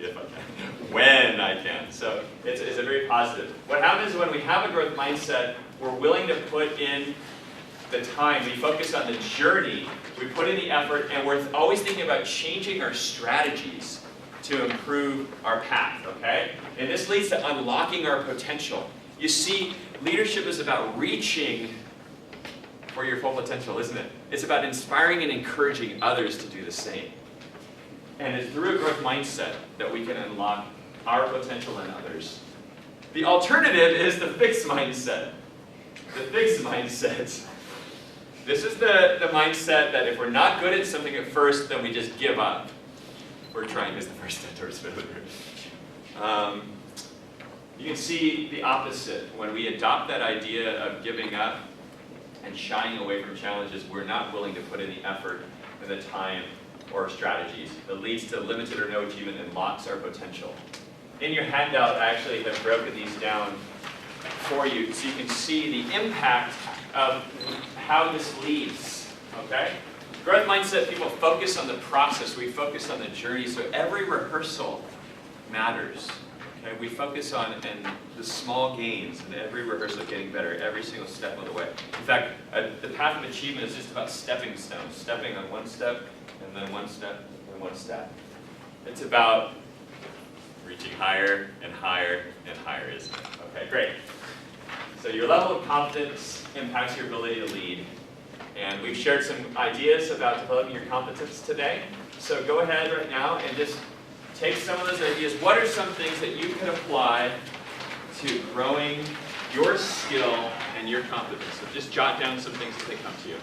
If I can. When I can. So it's a very positive. What happens when we have a growth mindset, we're willing to put in the time, we focus on the journey, we put in the effort, and we're always thinking about changing our strategies to improve our path, okay? And this leads to unlocking our potential. You see, leadership is about reaching for your full potential, isn't it? It's about inspiring and encouraging others to do the same. And it's through a growth mindset that we can unlock our potential in others. The alternative is the fixed mindset. The fixed mindset. This is the mindset that if we're not good at something at first, then we just give up. We're trying is the first step towards failure. You can see the opposite. When we adopt that idea of giving up and shying away from challenges, we're not willing to put in the effort and the time or strategies. It leads to limited or no achievement and locks our potential. In your handout, I actually have broken these down for you so you can see the impact of how this leads, okay? Growth mindset people focus on the process, we focus on the journey, so every rehearsal matters, okay? We focus on the small gains and every rehearsal getting better, every single step of the way. In fact, the path of achievement is just about stepping stones, stepping on one step, and then one step, and one step. It's about reaching higher and higher and higher, isn't it? Okay, great. So your level of confidence impacts your ability to lead. And we've shared some ideas about developing your competence today. So go ahead right now and just take some of those ideas. What are some things that you can apply to growing your skill and your competence? So just jot down some things as they come to you.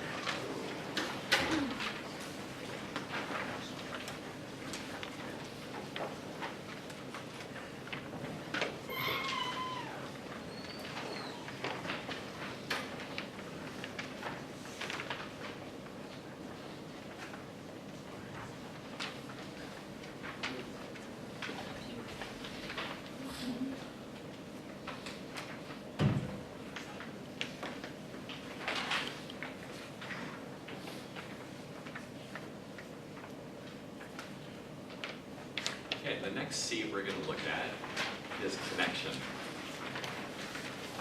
Okay, the next C we're going to look at is connection.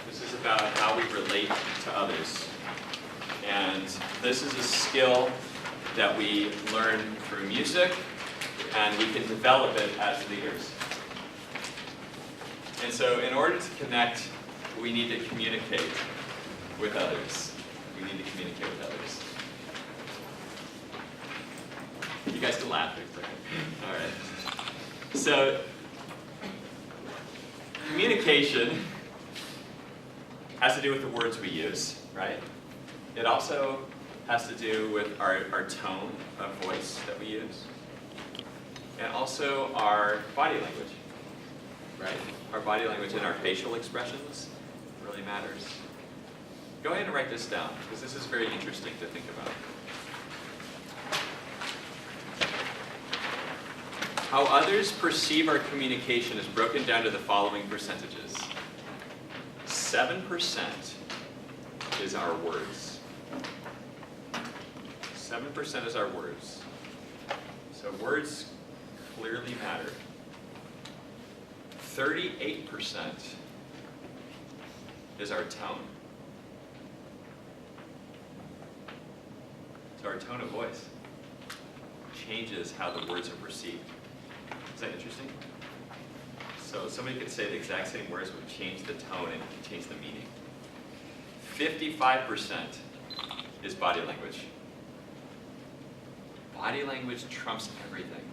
This is about how we relate to others. And this is a skill that we learn through music, and we can develop it as leaders. And so in order to connect, we need to communicate with others. We need to communicate with others. You guys can laugh. All right. So, communication has to do with the words we use, right? It also has to do with our tone of voice that we use. And also our body language, right? Our body language and our facial expressions really matters. Go ahead and write this down, because this is very interesting to think about. How others perceive our communication is broken down to the following percentages. 7% is our words. 7% is our words. So words clearly matter. 38% is our tone. So our tone of voice changes how the words are perceived. Is that interesting? So somebody could say the exact same words but change the tone and change the meaning. 55% is body language. Body language trumps everything.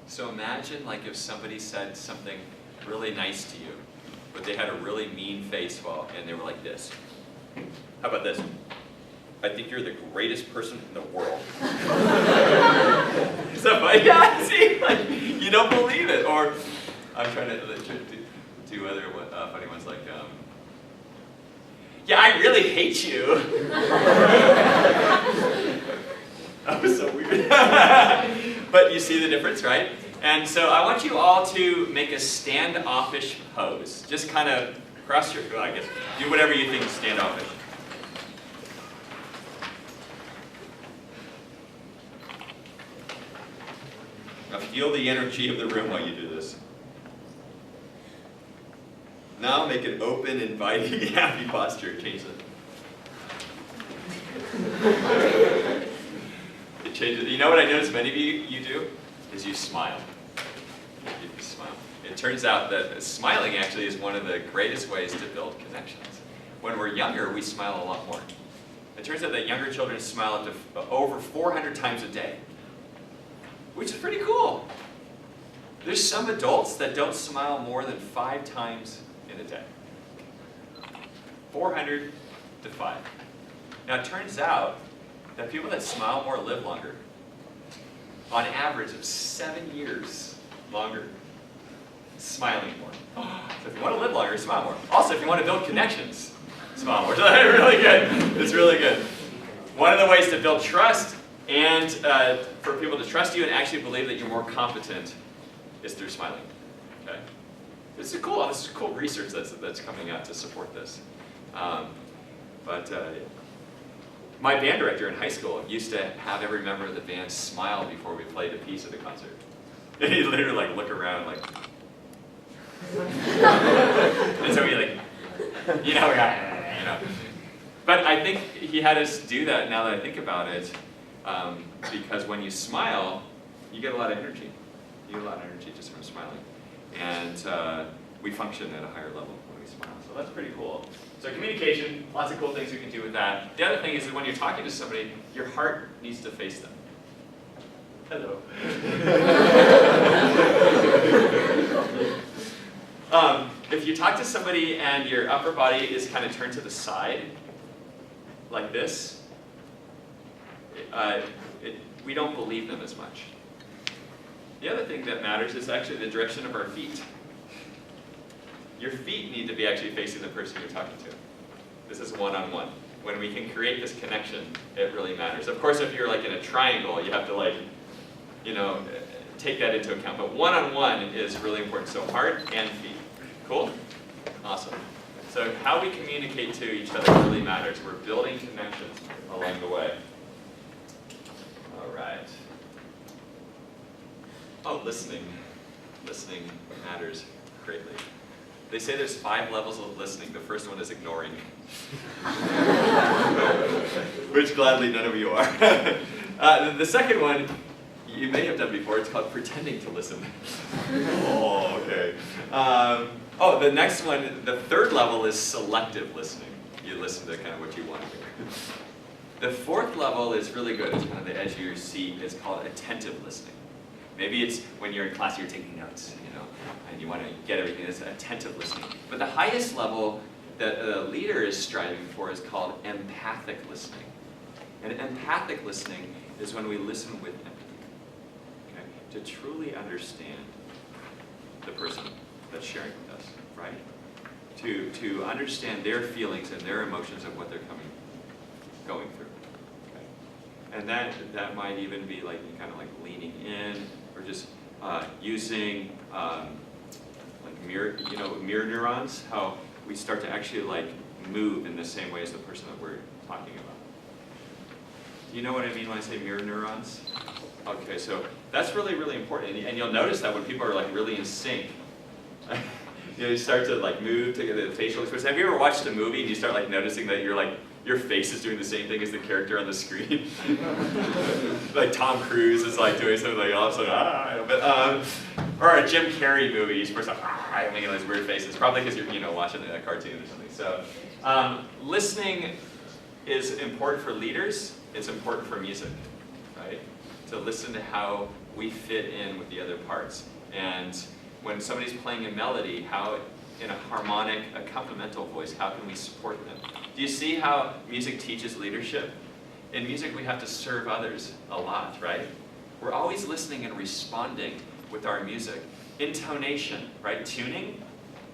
So imagine like if somebody said something really nice to you, but they had a really mean face and they were like this. How about this? I think you're the greatest person in the world. So, yeah, see, like, you don't believe it. Or I'm trying to do other funny ones like, yeah, I really hate you. That was so weird. But you see the difference, right? And so I want you all to make a standoffish pose. Just kind of cross your, well, I guess, do whatever you think is standoffish. Now feel the energy of the room while you do this. Now make an open, inviting, happy posture. Change it. It changes. You know what I notice many of you do? Is you smile. You smile. It turns out that smiling actually is one of the greatest ways to build connections. When we're younger, we smile a lot more. It turns out that younger children smile up to over 400 times a day, which is pretty cool. There's some adults that don't smile more than 5 times in a day. 400 to 5. Now it turns out that people that smile more live longer. On average of 7 years longer. Smiling more. So if you want to live longer, smile more. Also, if you want to build connections, smile more. So that's really good. It's really good. One of the ways to build trust and for people to trust you and actually believe that you're more competent is through smiling. Okay? This is cool research that's coming out to support this. My band director in high school used to have every member of the band smile before we played a piece of the concert. And he'd literally like look around like, and so we like, you know. But I think he had us do that now that I think about it, because when you smile, you get a lot of energy. You get a lot of energy just from smiling. And we function at a higher level when we smile. So that's pretty cool. So communication, lots of cool things we can do with that. The other thing is that when you're talking to somebody, your heart needs to face them. Hello. If you talk to somebody and your upper body is kind of turned to the side, like this, we don't believe them as much. The other thing that matters is actually the direction of our feet. Your feet need to be actually facing the person you're talking to. This is one-on-one. When we can create this connection, it really matters. Of course, if you're like in a triangle, you have to like, take that into account. But one-on-one is really important. So heart and feet. Cool? Awesome. So how we communicate to each other really matters. We're building connections along the way. All right. Oh, listening. Listening matters greatly. They say there's 5 levels of listening. The first one is ignoring. Which gladly none of you are. The second one, you may have done before, it's called pretending to listen. Oh, okay. The next one, the third level is selective listening. You listen to kind of what you want to hear. The fourth level is really good. It's kind of the edge of your seat. It's called attentive listening. Maybe it's when you're in class, you're taking notes, and you want to get everything. It's attentive listening. But the highest level that a leader is striving for is called empathic listening. And empathic listening is when we listen with empathy, okay? To truly understand the person that's sharing with us, right? To understand their feelings and their emotions of what they're going through. Okay? And that might even be like kind of like leaning in, or just using like mirror neurons, how we start to actually like move in the same way as the person that we're talking about. Do you know what I mean when I say mirror neurons? Okay, so that's really, really important, and you'll notice that when people are like really in sync, you start to like move to the facial expression. Have you ever watched a movie and you start like noticing that your face is doing the same thing as the character on the screen? Like Tom Cruise is like doing something like all of a sudden, or a Jim Carrey movie, he's first like, making those weird faces, probably because you're watching a cartoon or something. So listening is important for leaders, it's important for music, right? To listen to how we fit in with the other parts. And when somebody's playing a melody, how in a harmonic, accompanimental voice, how can we support them? Do you see how music teaches leadership? In music, we have to serve others a lot, right? We're always listening and responding with our music. Intonation, right? Tuning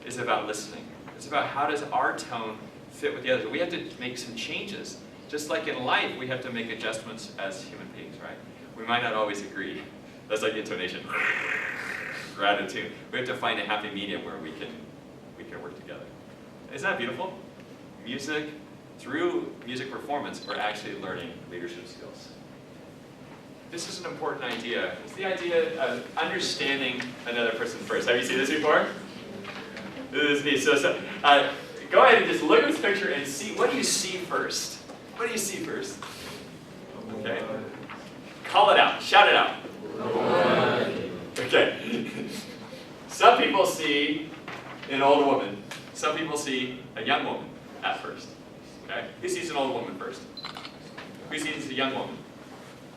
is about listening. It's about how does our tone fit with the others. We have to make some changes. Just like in life, we have to make adjustments as human beings, right? We might not always agree. That's like intonation. Gratitude. We have to find a happy medium where we can work together. Isn't that beautiful? Music, through music performance, we're actually learning leadership skills. This is an important idea. It's the idea of understanding another person first. Have you seen this before? This is neat. So go ahead and just look at this picture and see, what do you see first? What do you see first? Okay. Call it out. Shout it out. Okay. Some people see an old woman. Some people see a young woman at first. Okay. Who sees an old woman first? Who sees a young woman?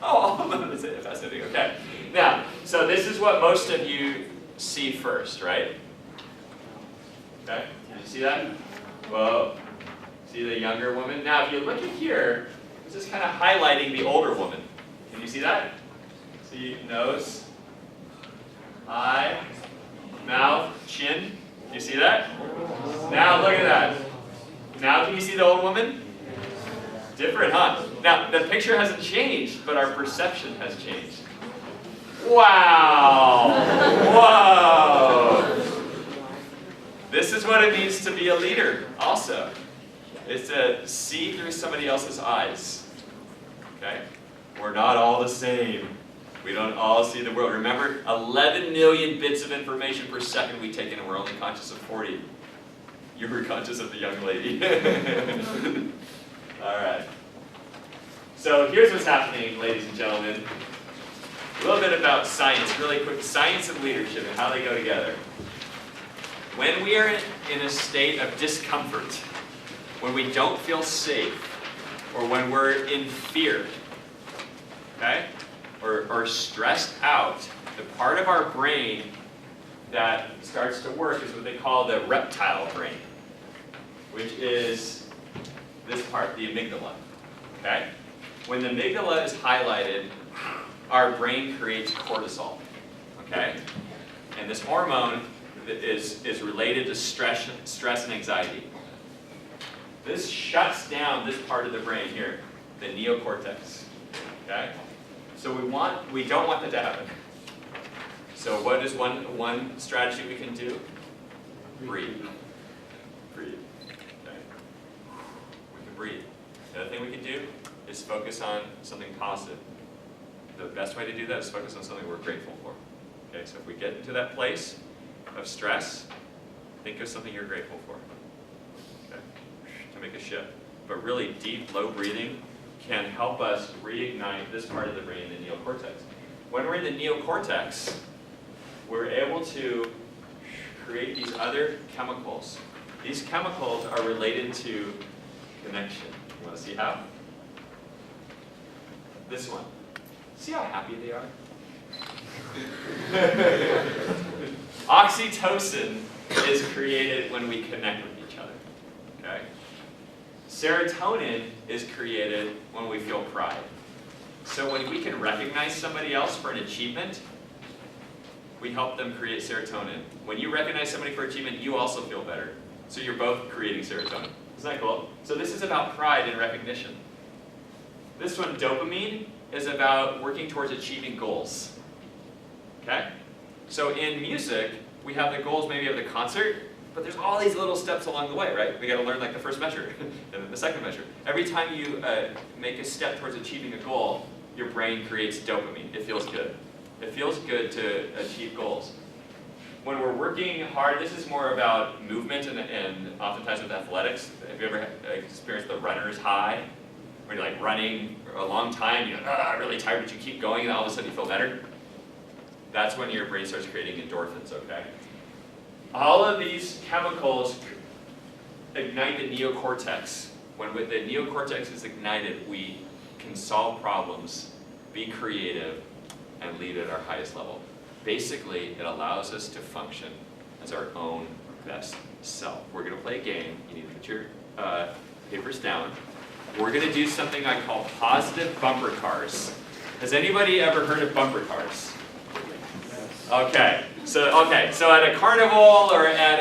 Oh, that's fascinating. Okay. Now, so this is what most of you see first, right? Okay. Can you see that? Whoa. See the younger woman? Now, if you look at here, this is kind of highlighting the older woman. Can you see that? See nose, eye, mouth, chin. Do you see that? Now look at that. Now can you see the old woman? Different, huh? Now the picture hasn't changed, but our perception has changed. Wow! Whoa! This is what it means to be a leader also. It's to see through somebody else's eyes. Okay? We're not all the same. We don't all see the world. Remember, 11 million bits of information per second we take in, and we're only conscious of 40. You were conscious of the young lady. All right. So here's what's happening, ladies and gentlemen. A little bit about science, really quick. Science and leadership and how they go together. When we are in a state of discomfort, when we don't feel safe, or when we're in fear, okay, or stressed out, the part of our brain that starts to work is what they call the reptile brain, which is this part, the amygdala, okay? When the amygdala is highlighted, our brain creates cortisol, okay? And this hormone is related to stress and anxiety. This shuts down this part of the brain here, the neocortex, okay? So we don't want that to happen. So what is one strategy we can do? Breathe. Breathe. Okay. We can breathe. The other thing we can do is focus on something positive. The best way to do that is focus on something we're grateful for. Okay, so if we get into that place of stress, think of something you're grateful for. Okay, to make a shift. But really deep, low breathing can help us reignite this part of the brain, the neocortex. When we're in the neocortex, we're able to create these other chemicals. These chemicals are related to connection. You want to see how? This one. See how happy they are? Oxytocin is created when we connect with each other. Okay? Serotonin is created when we feel pride. So when we can recognize somebody else for an achievement, we help them create serotonin. When you recognize somebody for achievement, you also feel better. So you're both creating serotonin. Isn't that cool? So this is about pride and recognition. This one, dopamine, is about working towards achieving goals. Okay? So in music, we have the goals maybe of the concert, but there's all these little steps along the way, right? We got to learn like the first measure and then the second measure. Every time you make a step towards achieving a goal, your brain creates dopamine. It feels good. It feels good to achieve goals. When we're working hard, this is more about movement and oftentimes with athletics. Have you ever experienced the runner's high? Where you're like running a long time, you're really tired, but you keep going and all of a sudden you feel better? That's when your brain starts creating endorphins, okay? All of these chemicals ignite the neocortex. When the neocortex is ignited, we can solve problems, be creative, and lead at our highest level. Basically, it allows us to function as our own best self. We're going to play a game. You need to put your papers down. We're going to do something I call positive bumper cars. Has anybody ever heard of bumper cars? Okay, so at a carnival or at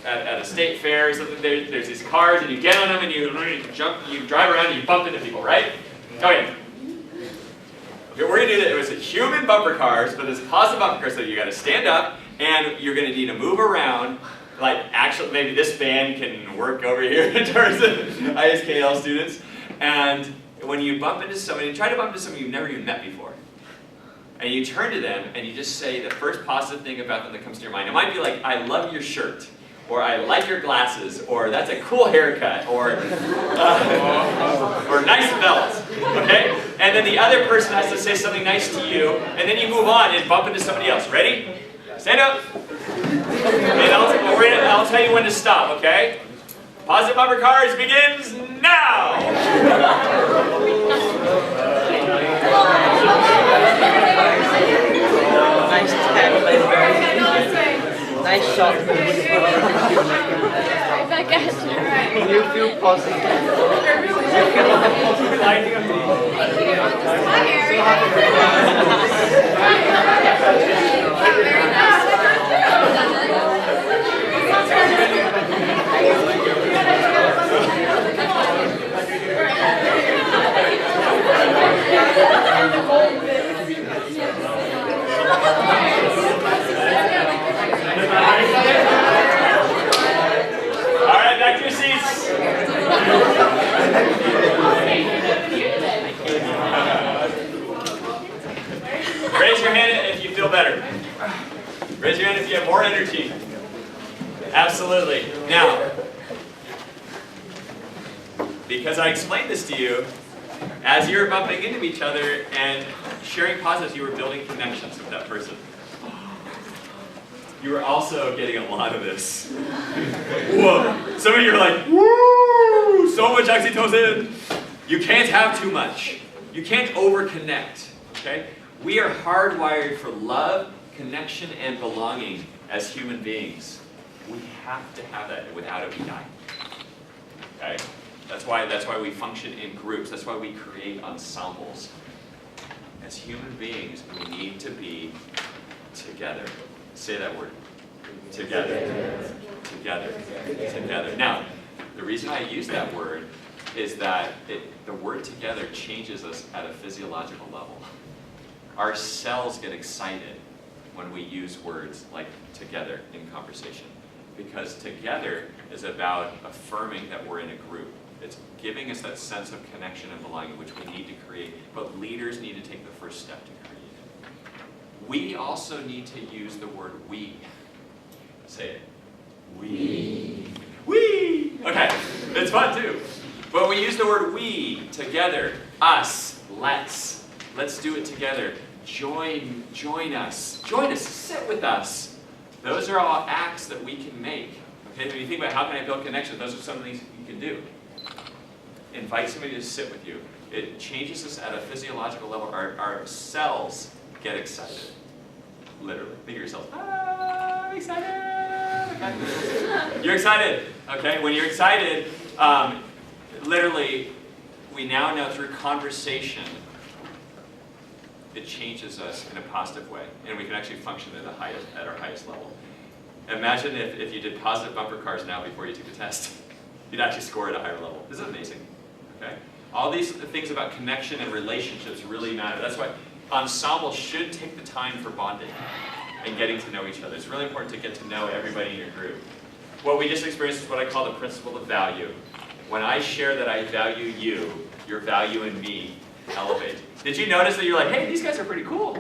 a state fair or something, there's these cars and you get on them and you drive around and you bump into people, right? Okay. We're going to do that. It was a human bumper cars, but it's positive bumper cars, so you got to stand up and you're going to need to move around. Like actually, maybe this band can work over here in terms of ISKL students. And when you bump into somebody, try to bump into somebody you've never even met before. And you turn to them and you just say the first positive thing about them that comes to your mind. It might be like, I love your shirt, or I like your glasses, or that's a cool haircut, or nice belt, okay? And then the other person has to say something nice to you, and then you move on and bump into somebody else. Ready? Stand up. And I'll tell you when to stop, okay? Positive bumper cars begins now!
Nice tag, nice shot. You feel positive.
Alright, back to your seats. Raise your hand if you feel better. Raise your hand if you have more energy. Absolutely. Now, because I explained this to you, as you're bumping into each other and sharing positives, you were building connections with that person. You were also getting a lot of this. Whoa. Some of you are like, woo, so much oxytocin. You can't have too much. You can't over-connect, okay? We are hardwired for love, connection, and belonging as human beings. We have to have that. Without it, we die, okay? That's why we function in groups. That's why we create ensembles. As human beings, we need to be together. Say that word. Together. Together. Together. Now, the reason I use that word is that the word together changes us at a physiological level. Our cells get excited when we use words like together in conversation. Because together is about affirming that we're in a group. It's giving us that sense of connection and belonging, which we need to create, but leaders need to take the first step to create it. We also need to use the word we. Say it. We. We. Okay, it's fun too. But we use the word we, together, us, let's. Let's do it together. Join us. Join us, sit with us. Those are all acts that we can make. Okay, when you think about how can I build connection, those are some of the things you can do. Invite somebody to sit with you. It changes us at a physiological level. Our cells get excited. literally. Think of yourself, I'm excited. Okay. You're excited, okay? When you're excited, literally, we now know through conversation, it changes us in a positive way, and we can actually function at our highest level. Imagine if you did positive bumper cars now before you took the test. You'd actually score at a higher level. This is amazing, okay? All these things about connection and relationships really matter. That's why ensemble should take the time for bonding and getting to know each other. It's really important to get to know everybody in your group. What we just experienced is what I call the principle of value. When I share that I value you, your value in me elevates. Did you notice that you're like, hey, these guys are pretty cool?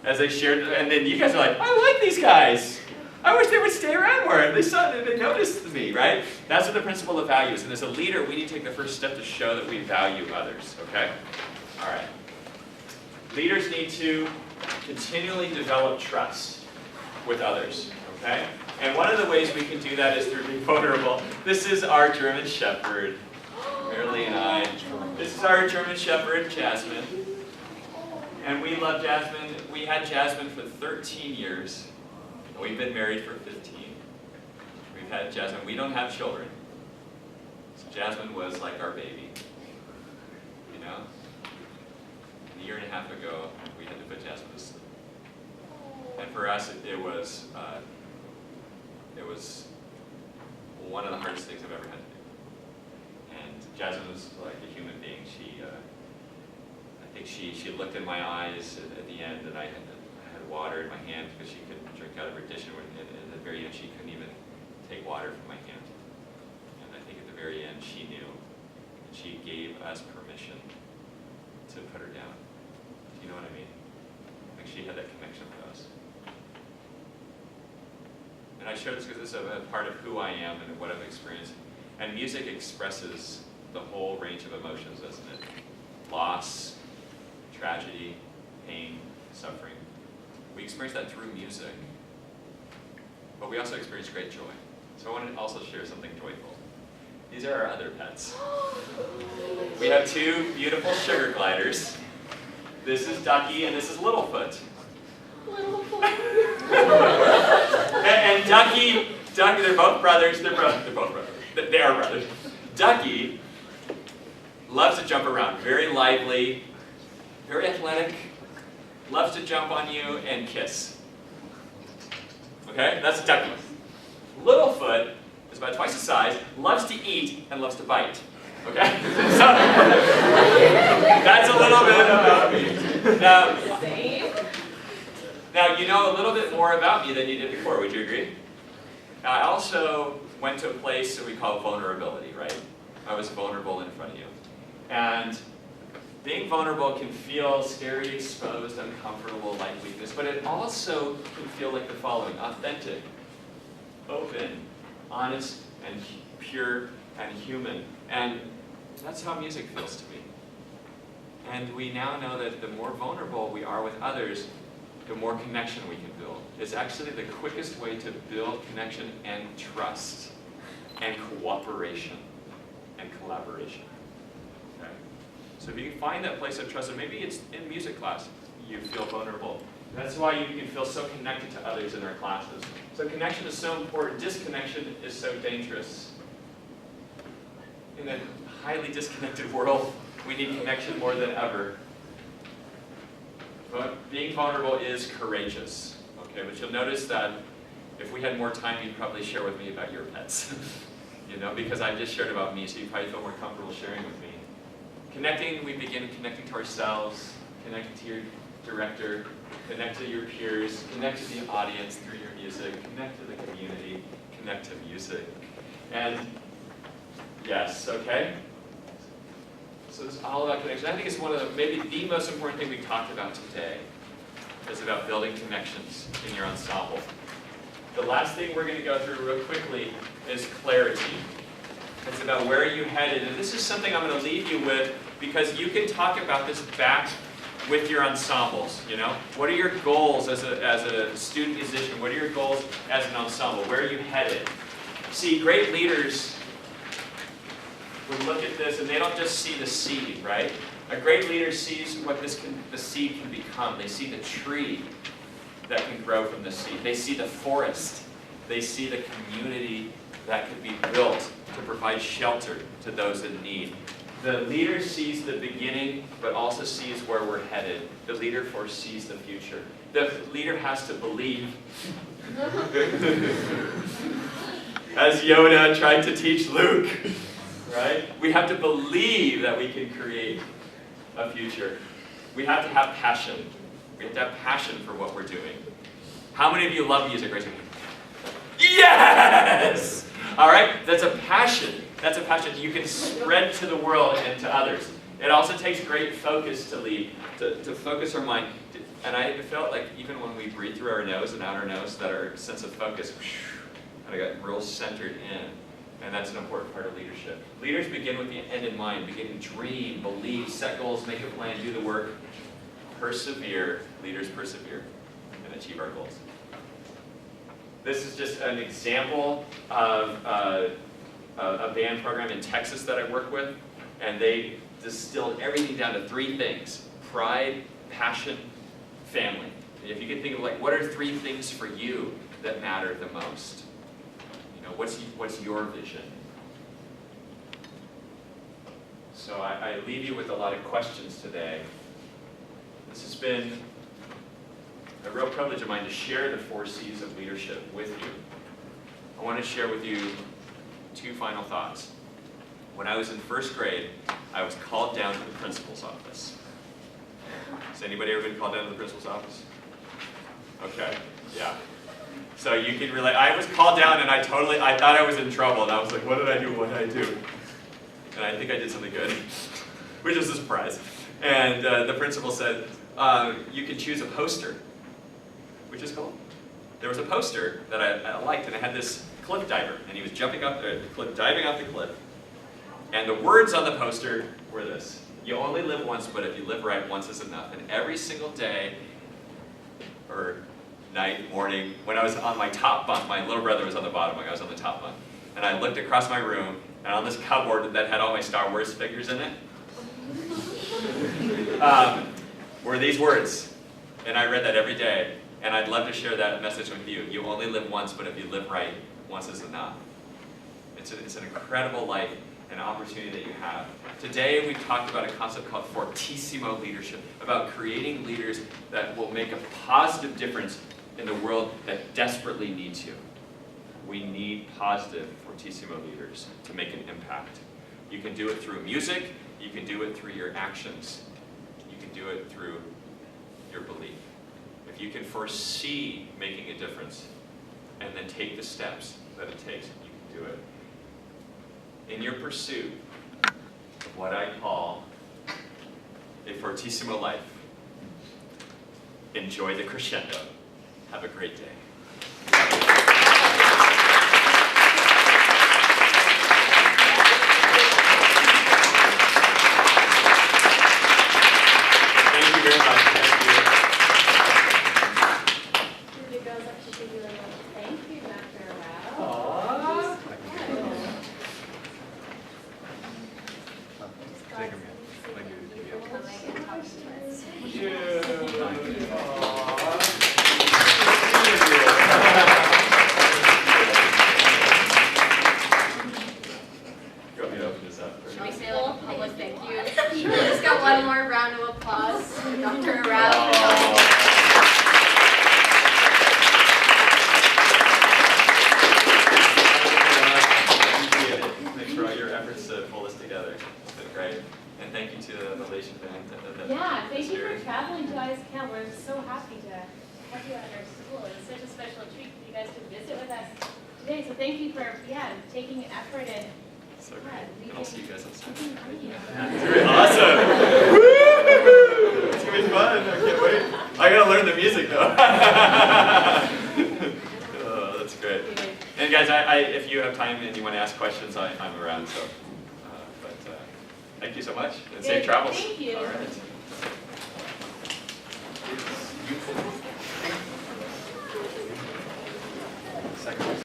As they shared, and then you guys are like, I like these guys. I wish they would stay around more. They noticed me, right? That's what the principle of value is. And as a leader, we need to take the first step to show that we value others, okay? All right. Leaders need to continually develop trust with others, okay? And one of the ways we can do that is through being vulnerable. This is our German Shepherd, Marilee and I. This is our German Shepherd, Jasmine. And we love Jasmine. We had Jasmine for 13 years. We've been married for 15. We've had Jasmine. We don't have children. So Jasmine was like our baby. You know? And a year and a half ago, we had to put Jasmine to sleep. And for us, it was one of the hardest things I've ever had to do. And Jasmine was like a human being. I think she looked in my eyes at the end, and I had water in my hand because she couldn't drink out of her dish, and at the very end she couldn't even take water from my hand. And I think at the very end she knew, and she gave us permission to put her down. Do you know what I mean? Like she had that connection with us. And I share this because it's a part of who I am and what I've experienced. And music expresses the whole range of emotions, doesn't it? Loss, tragedy, pain, suffering. We experience that through music, but we also experience great joy. So I want to also share something joyful. These are our other pets. We have two beautiful sugar gliders. This is Ducky and this is Littlefoot. Littlefoot. and Ducky, they're both brothers. They're both brothers. They are brothers. Ducky loves to jump around, very lively, very athletic. Loves to jump on you and kiss. Okay, that's Ducky. Littlefoot is about twice the size, loves to eat, and loves to bite. Okay? So, that's a little bit about me. Now, you know a little bit more about me than you did before, would you agree? Now, I also went to a place that we call vulnerability, right? I was vulnerable in front of you. And being vulnerable can feel scary, exposed, uncomfortable, like weakness, but it also can feel like the following: authentic, open, honest, and pure, and human. And that's how music feels to me. And we now know that the more vulnerable we are with others, the more connection we can build. It's actually the quickest way to build connection and trust, and cooperation, and collaboration. So if you find that place of trust, and maybe it's in music class, you feel vulnerable. That's why you can feel so connected to others in our classes. So connection is so important. Disconnection is so dangerous. In a highly disconnected world, we need connection more than ever. But being vulnerable is courageous. Okay, but you'll notice that if we had more time, you'd probably share with me about your pets. You know, because I just shared about me, so you probably feel more comfortable sharing with me. Connecting, we begin connecting to ourselves, connecting to your director, connect to your peers, connect to the audience through your music, connect to the community, connect to music. And yes, okay? So it's all about connection. I think it's one of the, maybe the most important thing we talked about today is about building connections in your ensemble. The last thing we're going to go through real quickly is clarity. It's about where are you headed, and this is something I'm going to leave you with because you can talk about this back with your ensembles, you know? What are your goals as a student musician? What are your goals as an ensemble? Where are you headed? See, great leaders would look at this and they don't just see the seed, right? A great leader sees what the seed can become. They see the tree. that can grow from the seed. They see the forest. They see the community that could be built to provide shelter to those in need. The leader sees the beginning, but also sees where we're headed. The leader foresees the future. The leader has to believe. As Yoda tried to teach Luke, right? We have to believe that we can create a future. We have to have passion. We have to have passion for what we're doing. How many of you love music? Raise your hand. Yes! All right, that's a passion. That's a passion you can spread to the world and to others. It also takes great focus to lead, to focus our mind. And I felt like even when we breathe through our nose and out our nose, that our sense of focus, and I got real centered in. And that's an important part of leadership. Leaders begin with the end in mind, begin to dream, believe, set goals, make a plan, do the work, persevere. Leaders persevere and achieve our goals. This is just an example of a band program in Texas that I work with, and they distilled everything down to 3 things: pride, passion, family. And if you can think of like, what are 3 things for you that matter the most? You know, what's your vision? So I leave you with a lot of questions today. This has been a real privilege of mine to share the 4 C's of leadership with you. I want to share with you 2 final thoughts. When I was in 1st grade, I was called down to the principal's office. Has anybody ever been called down to the principal's office? Okay, yeah. So you can relate. I was called down and I thought I was in trouble, and I was like, what did I do? What did I do? And I think I did something good, which is a surprise. And the principal said, you can choose a poster. Which is cool. There was a poster that I liked, and it had this cliff diver, and he was jumping up the cliff, diving off the cliff. And the words on the poster were this: you only live once, but if you live right, once is enough. And every single day, or night, morning, when I was on my top bunk, my little brother was on the bottom bunk, I was on the top bunk, and I looked across my room, and on this cupboard that had all my Star Wars figures in it, were these words. And I read that every day. And I'd love to share that message with you. You only live once, but if you live right, once is enough. It's an incredible life and opportunity that you have. Today, we've talked about a concept called Fortissimo Leadership, about creating leaders that will make a positive difference in the world that desperately needs you. We need positive Fortissimo leaders to make an impact. You can do it through music. You can do it through your actions. You can do it through your belief. If you can foresee making a difference and then take the steps that it takes, you can do it. In your pursuit of what I call a Fortissimo life, enjoy the crescendo. Have a great day. Thank you very much.
Should we say like a public thank you? We just got one more round of applause for Dr. Arau.
Thanks for all your efforts to pull this together. It's been great. And thank you to the MalaysiaFeb.
Yeah, thank you for traveling to ISKL. We're so happy to have you at our school. It's such a special treat for you guys to visit with us today. So thank you for, taking an effort and
So great. And I'll see you guys on Saturday.
taking you.
Awesome! Woo! It's gonna be fun. I can't wait. I gotta learn the music though. Oh, that's great. And guys, if you have time and you want to ask questions, I'm around. So, thank you so much and safe travels.
Thank you.
All right. Second.